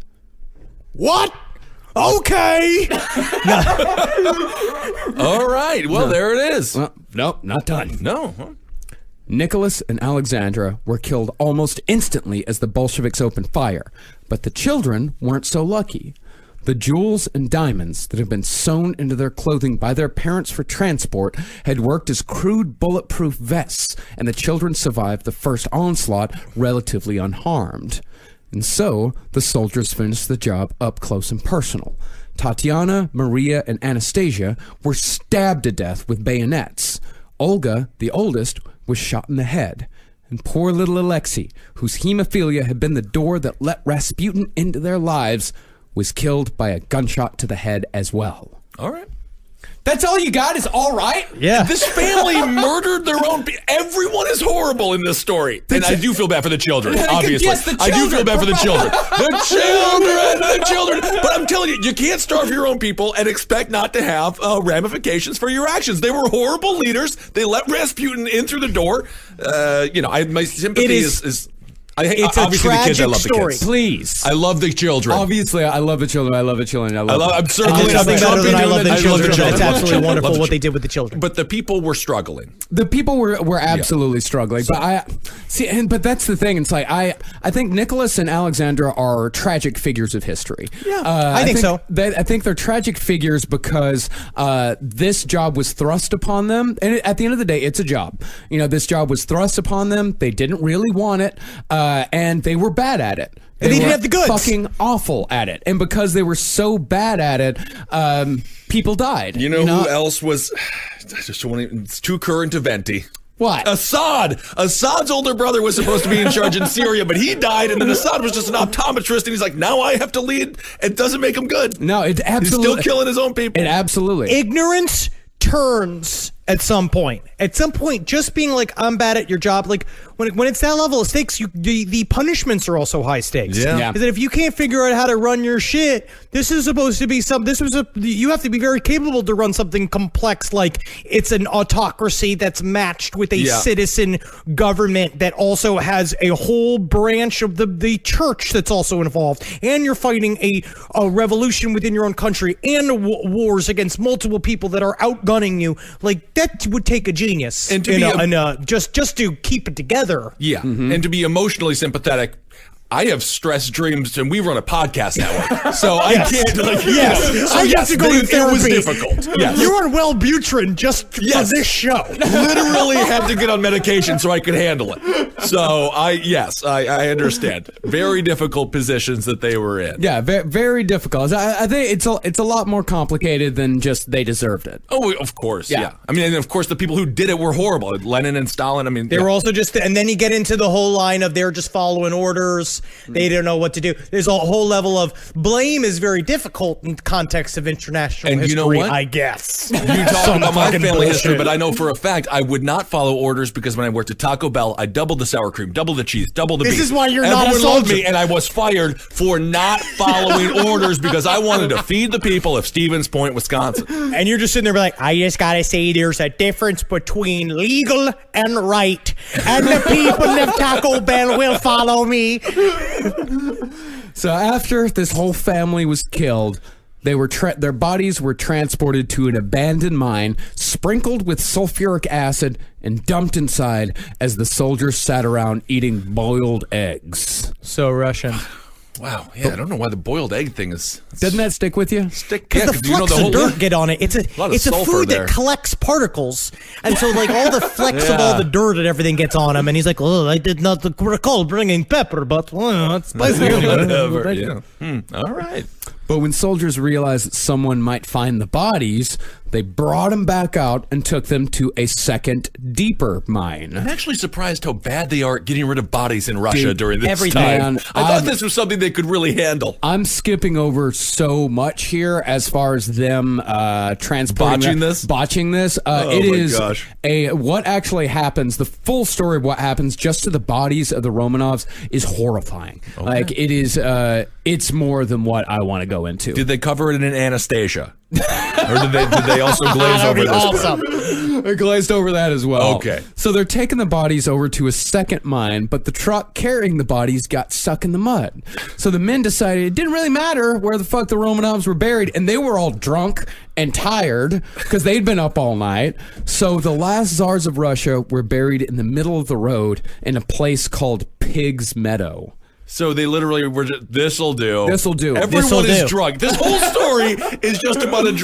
What? Okay. All right. Well, there it is. Well, nope, not done. No. Nicholas and Alexandra were killed almost instantly as the Bolsheviks opened fire, but the children weren't so lucky. The jewels and diamonds that had been sewn into their clothing by their parents for transport had worked as crude bulletproof vests, and the children survived the first onslaught relatively unharmed. And so, the soldiers finished the job up close and personal. Tatiana, Maria, and Anastasia were stabbed to death with bayonets. Olga, the oldest, was shot in the head. And poor little Alexei, whose hemophilia had been the door that let Rasputin into their lives, was killed by a gunshot to the head as well. All right. That's all you got is all right? Yeah. This family murdered their own people. Everyone is horrible in this story. And I do feel bad for the children, obviously. Yes, the I do feel children. bad for the children. The children. But I'm telling you, you can't starve your own people and expect not to have ramifications for your actions. They were horrible leaders. They let Rasputin in through the door. My sympathy is It's a obviously the kids. I tragic love the story. kids. Please. I love the children. Obviously, I love the children. I'm circling. There's nothing I'm better than I love the I children. That's Love the absolutely children. wonderful Love the what they did with the children. But the people were struggling. The people were absolutely struggling, but but that's the thing. It's like I think Nicholas and Alexandra are tragic figures of history. Yeah, I think so. I think they're tragic figures because this job was thrust upon them, and at the end of the day, it's a job. This job was thrust upon them. They didn't really want it, and they were bad at it. And they didn't were have the goods. Fucking awful at it, and because they were so bad at it, people died. You know who else was? It's too current to venti. What? Assad. Assad's older brother was supposed to be in charge in Syria, but he died, and then Assad was just an optometrist, and he's like, now I have to lead. It doesn't make him good. No, it He's absolutely. still killing his own people. It absolutely. Ignorance turns at some point. At some point, just being like, I'm bad at your job, like when it's that level of stakes, the punishments are also high stakes. Yeah. Because if you can't figure out how to run your shit, this is supposed to be you have to be very capable to run something complex, like it's an autocracy that's matched with a citizen government that also has a whole branch of the church that's also involved, and you're fighting a revolution within your own country and wars against multiple people that are outgunning you. Like, that would take a genius And to just to keep it together. Yeah, and to be emotionally sympathetic. I have stress dreams, and we run a podcast network, so I can't. I have to go to therapy. It was difficult. Yes. You're on Wellbutrin just for this show. Literally had to get on medication so I could handle it. So I understand. Very difficult positions that they were in. Yeah, very, very difficult. I think it's a lot more complicated than just they deserved it. Oh, of course. Yeah. I mean, and of course, the people who did it were horrible. Lenin and Stalin. I mean, They were also just, and then you get into the whole line of they're just following orders. They don't know what to do. There's a whole level of blame is very difficult in the context of international And history, you know what? I guess. You talk about my fucking family history, bullshit. but I know for a fact I would not follow orders because when I worked at Taco Bell, I doubled the sour cream, double the cheese, double the beef. This is why you're Everyone not a loved soldier. me, and I was fired for not following orders because I wanted to feed the people of Stevens Point, Wisconsin. And you're just sitting there like, I just gotta say there's a difference between legal and right. And the people of Taco Bell will follow me. So after this whole family was killed, they were their bodies were transported to an abandoned mine, sprinkled with sulfuric acid, and dumped inside as the soldiers sat around eating boiled eggs. So Russian. Wow. Yeah, I don't know why the boiled egg thing is. Doesn't that stick with you? Because the flecks of dirt get on it. It's lot of a sulfur food there. that collects particles, and so like all the flecks of all the dirt and everything gets on him. And he's like, "Oh, I did not recall bringing pepper, but it's spicy." Whatever. Yeah. All right. But when soldiers realized that someone might find the bodies, they brought them back out and took them to a second, deeper mine. I'm actually surprised how bad they are at getting rid of bodies in Russia Dude, during this everything. time. Man, I thought this was something they could really handle. I'm skipping over so much here as far as them transporting Botching this? It my is gosh. what actually happens. The full story of what happens just to the bodies of the Romanovs is horrifying. Like it is. It's more than what I want to go into. Did they cover it in Anastasia? Or did they also glaze over this? Awesome. I glazed over that as well. Okay. So they're taking the bodies over to a second mine, but the truck carrying the bodies got stuck in the mud. So the men decided it didn't really matter where the fuck the Romanovs were buried, and they were all drunk and tired because they'd been up all night. So the last czars of Russia were buried in the middle of the road in a place called Pig's Meadow. So they literally were just, this'll do. This'll do. Everyone This'll is do. drunk. This whole story is just about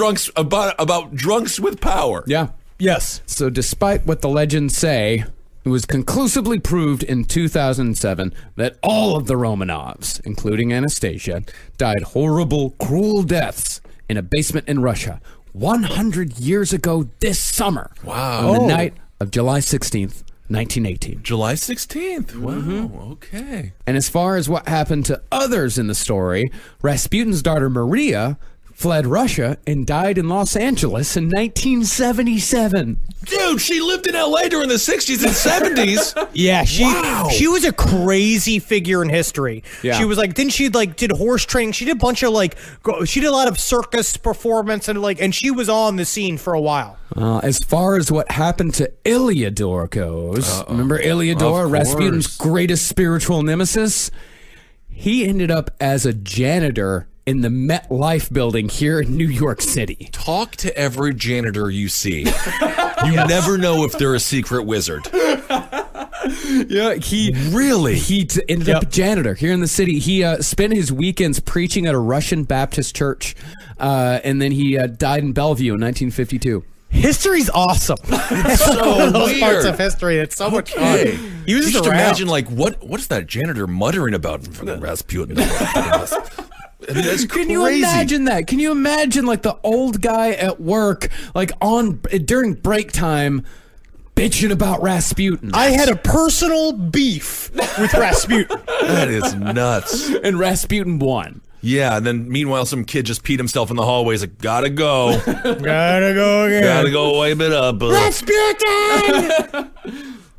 drunks with power. Yeah. Yes. So despite what the legends say, it was conclusively proved in 2007 that all of the Romanovs, including Anastasia, died horrible, cruel deaths in a basement in Russia 100 years ago this summer. Wow. On the night of July 16th, 1918. July 16th. Wow. Okay. And as far as what happened to others in the story, Rasputin's daughter Maria fled Russia and died in Los Angeles in 1977. Dude, she lived in LA during the 60s and 70s. Yeah, she was a crazy figure in history. Yeah. She was like, didn't she like did horse training? She did a bunch of she did a lot of circus performance and she was on the scene for a while. As far as what happened to Ilyador goes, remember Ilyador, Of Rasputin's course. greatest spiritual nemesis? He ended up as a janitor in the MetLife building here in New York City. Talk to every janitor you see. You never know if they're a secret wizard. Yeah, he ended up a janitor here in the city. He spent his weekends preaching at a Russian Baptist church, and then he died in Bellevue in 1952. History's awesome. It's so one of those parts weird. of history that's so much Hey, fun. He was you just should around. imagine like what's that janitor muttering about from the Rasputin? I mean, that's crazy. Can you imagine that? Can you imagine like the old guy at work, like during break time, bitching about Rasputin? I had a personal beef with Rasputin. That is nuts. And Rasputin won. Yeah, and then meanwhile, some kid just peed himself in the hallway. He's like, gotta go. Gotta go again. Gotta go wipe it up. Rasputin!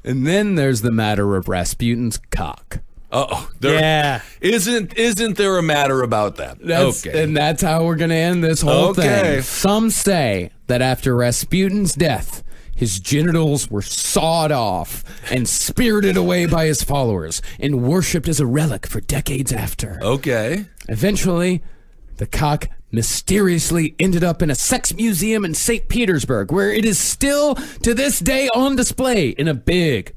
And then there's the matter of Rasputin's cock. Uh-oh. Yeah. Isn't there a matter about that? And that's how we're going to end this whole Okay. thing. Some say that after Rasputin's death, his genitals were sawed off and spirited away by his followers and worshipped as a relic for decades after. Okay. Eventually, the cock mysteriously ended up in a sex museum in St. Petersburg, where it is still to this day on display in a big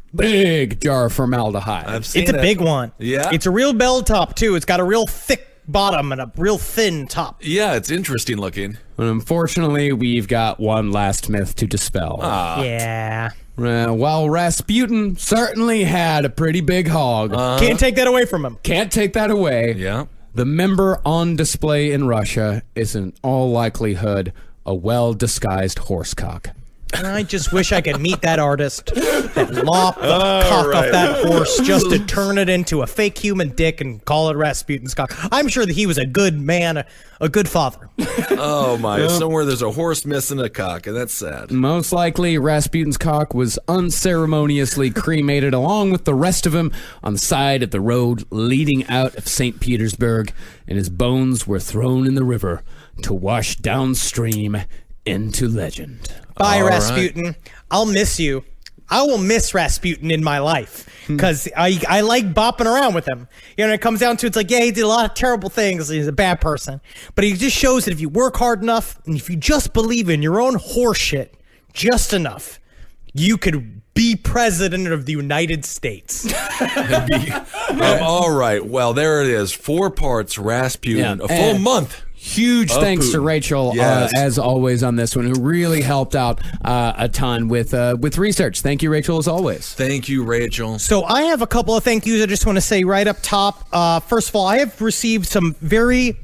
jar of formaldehyde. I've seen It's a it. big one. Yeah. It's a real bell top, too. It's got a real thick bottom and a real thin top. Yeah, it's interesting looking. But unfortunately, we've got one last myth to dispel. Yeah. While Rasputin certainly had a pretty big hog, Can't take that away from him. can't take that away. Yeah. The member on display in Russia is in all likelihood a well-disguised horsecock. I just wish I could meet that artist that lopped the cock off that horse just to turn it into a fake human dick and call it Rasputin's cock. I'm sure that he was a good man, a good father. Oh my! Somewhere there's a horse missing a cock, and that's sad. Most likely, Rasputin's cock was unceremoniously cremated along with the rest of him on the side of the road leading out of St. Petersburg, and his bones were thrown in the river to wash downstream into legend. Bye, All right. Rasputin. I'll miss you. I will miss Rasputin in my life because I like bopping around with him. You know, it comes down to it's like, yeah, he did a lot of terrible things. He's a bad person. But he just shows that if you work hard enough and if you just believe in your own horseshit just enough, you could be president of the United States. All right. Well, there it is. 4 parts Rasputin. Yeah. A full month. Huge thanks to Rachel, Yes. as always, on this one, who really helped out a ton with research. Thank you, Rachel, as always. Thank you, Rachel. So I have a couple of thank yous I just want to say right up top. First of all, I have received some very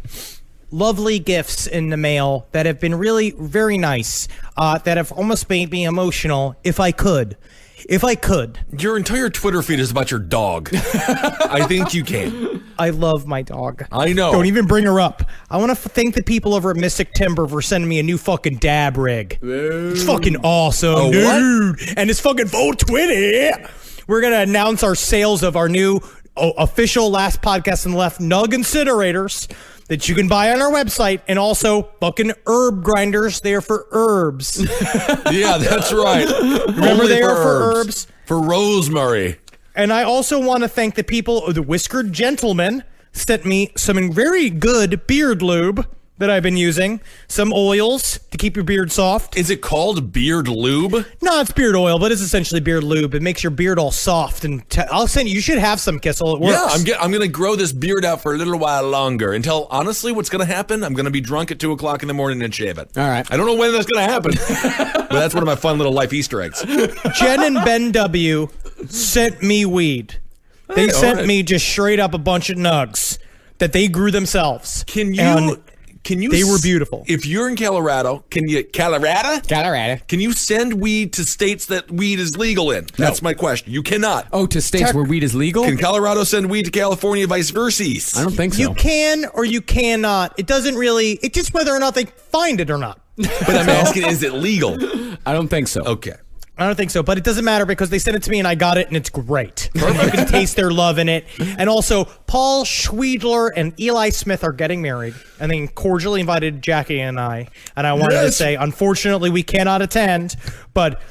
lovely gifts in the mail that have been really very nice, that have almost made me emotional, if I could. Your entire Twitter feed is about your dog. I think you can. I love my dog. I know. Don't even bring her up. I want to thank the people over at Mystic Timber for sending me a new fucking dab rig. It's fucking awesome, dude. And it's fucking 420. We're going to announce our sales of our new official Last Podcast on the Left Nug incinerators that you can buy on our website, and also fucking herb grinders. They are for herbs. Yeah, that's right. Remember, Only they are for herbs. For rosemary. And I also want to thank the people, the Whiskered Gentleman sent me some very good beard lube that I've been using. Some oils to keep your beard soft. Is it called beard lube? No, it's beard oil, but it's essentially beard lube. It makes your beard all soft. And I'll send you. You should have some, Kissel. It works. Yeah, I'm going to grow this beard out for a little while longer until, honestly, what's going to happen? I'm going to be drunk at 2 o'clock in the morning and shave it. All right. I don't know when that's going to happen, but that's one of my fun little life Easter eggs. Jen and Ben W. sent me weed. They sent me just straight up a bunch of nugs that they grew themselves. Can you? They were beautiful. If you're in Colorado, Colorado? Can you send weed to states that weed is legal in? That's my question. You cannot. Oh, to states where weed is legal? Can Colorado send weed to California, vice versa? I don't think so. You can or you cannot. It doesn't really. It's just whether or not they find it or not. But I'm asking, is it legal? I don't think so. Okay. I don't think so, but it doesn't matter because they sent it to me and I got it and it's great. You can taste their love in it. And also, Paul Schweidler and Eli Smith are getting married, and they cordially invited Jackie and I. And I wanted to say, unfortunately, we cannot attend, but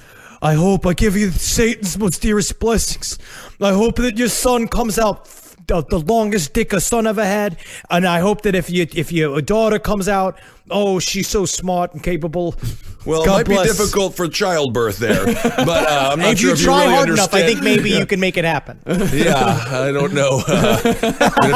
I hope I give you Satan's most dearest blessings. I hope that your son comes out the longest dick a son ever had, and I hope that if your daughter comes out, oh, she's so smart and capable. Well, God it might bless. be difficult for childbirch there, but I'm not if sure you if try you really hard understand. enough, I think maybe you can make it happen. Yeah, I don't know. We have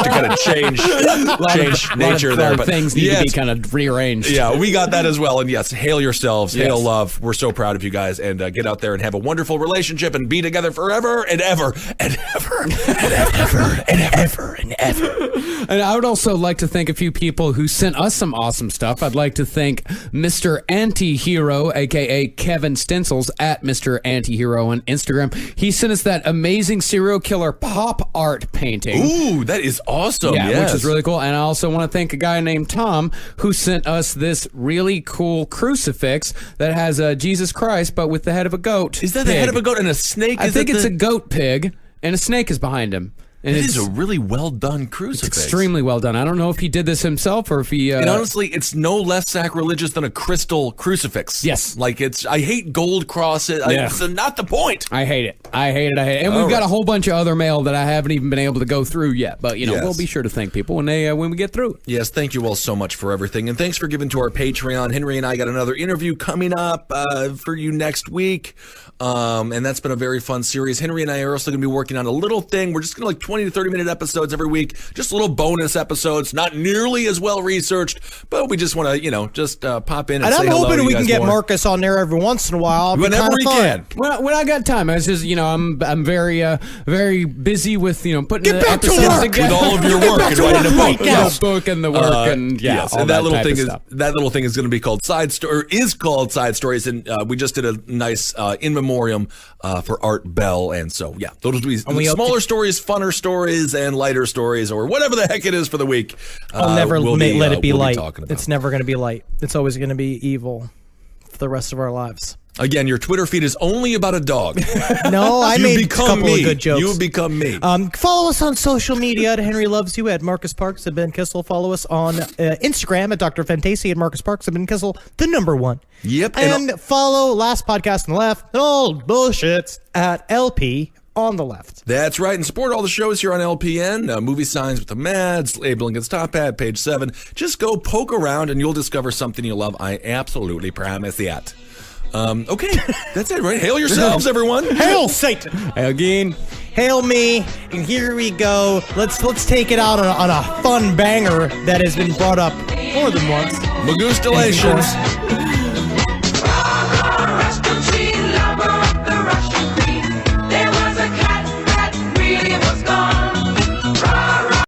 to kind of change nature there, but things need to be kind of rearranged. Yeah, we got that as well. And yes, hail yourselves, Yes. hail love. We're so proud of you guys, and get out there and have a wonderful relationship and be together forever and ever and ever and ever and ever and ever. And I would also like to thank a few people who sent us some awesome stuff. I'd like to thank Mr. Antihero, aka Kevin Stencils, at Mr. Antihero on Instagram. He sent us that amazing serial killer pop art painting. Ooh, that is awesome. Yeah, yes. which is really cool. And I also want to thank a guy named Tom who sent us this really cool crucifix that has Jesus Christ, but with the head of a goat. Is that the head of a goat and a snake? I think it's a goat pig, and a snake is behind him. And It it's is a really well done crucifix. extremely well done. I don't know if he did this himself or if he. And honestly, it's no less sacrilegious than a crystal crucifix. Yes. Like I hate gold crosses. Yeah. It's not the point. I hate it. I hate it. And we've got a whole bunch of other mail that I haven't even been able to go through yet. But, Yes. we'll be sure to thank people when we get through. Yes, thank you all so much for everything. And thanks for giving to our Patreon. Henry and I got another interview coming up for you next week. And that's been a very fun series. Henry and I are also going to be working on a little thing. We're just going to 20 to 30 minute episodes every week. Just little bonus episodes, not nearly as well researched, but we just want to, just pop in and say I'm hello hoping to we you can guys get more. Marcus on there every once in a while. It'd be Whenever kinda we fun. can. When I got time, it's just I'm very very busy with putting Get the back to episodes work together. With all of your work and writing a book. The book and the work and yes, all and that type little of thing stuff. that little thing is going to be called Side Stories, and we just did a nice in memoriam for Art Bell, and so yeah, those will be smaller stories, funner stories, and lighter stories, or whatever the heck it is for the week. I'll never let it be we'll light. talking about. It's never going to be light. It's always going to be evil. for the rest of our lives. Again, your Twitter feed is only about a dog. No, I made a couple of good jokes. You become me. Follow us on social media at Henry Loves You, at Marcus Parks, and Ben Kissel. Follow us on Instagram at Dr. Fantasy, and Marcus Parks, and Ben Kissel, the number one. Yep. And follow Last Podcast on the Left, and all bullshits at LP on the Left. That's right. And support all the shows here on LPN. Movie Signs with the Mads, Abe Lincoln's Top Hat, page 7. Just go poke around and you'll discover something you love. I absolutely promise that. Okay, that's it, right? Hail yourselves, everyone. Hail Satan! Hey, again. Hail me, and here we go. Let's take it out on a fun banger that has been brought up more than once. Magustalations.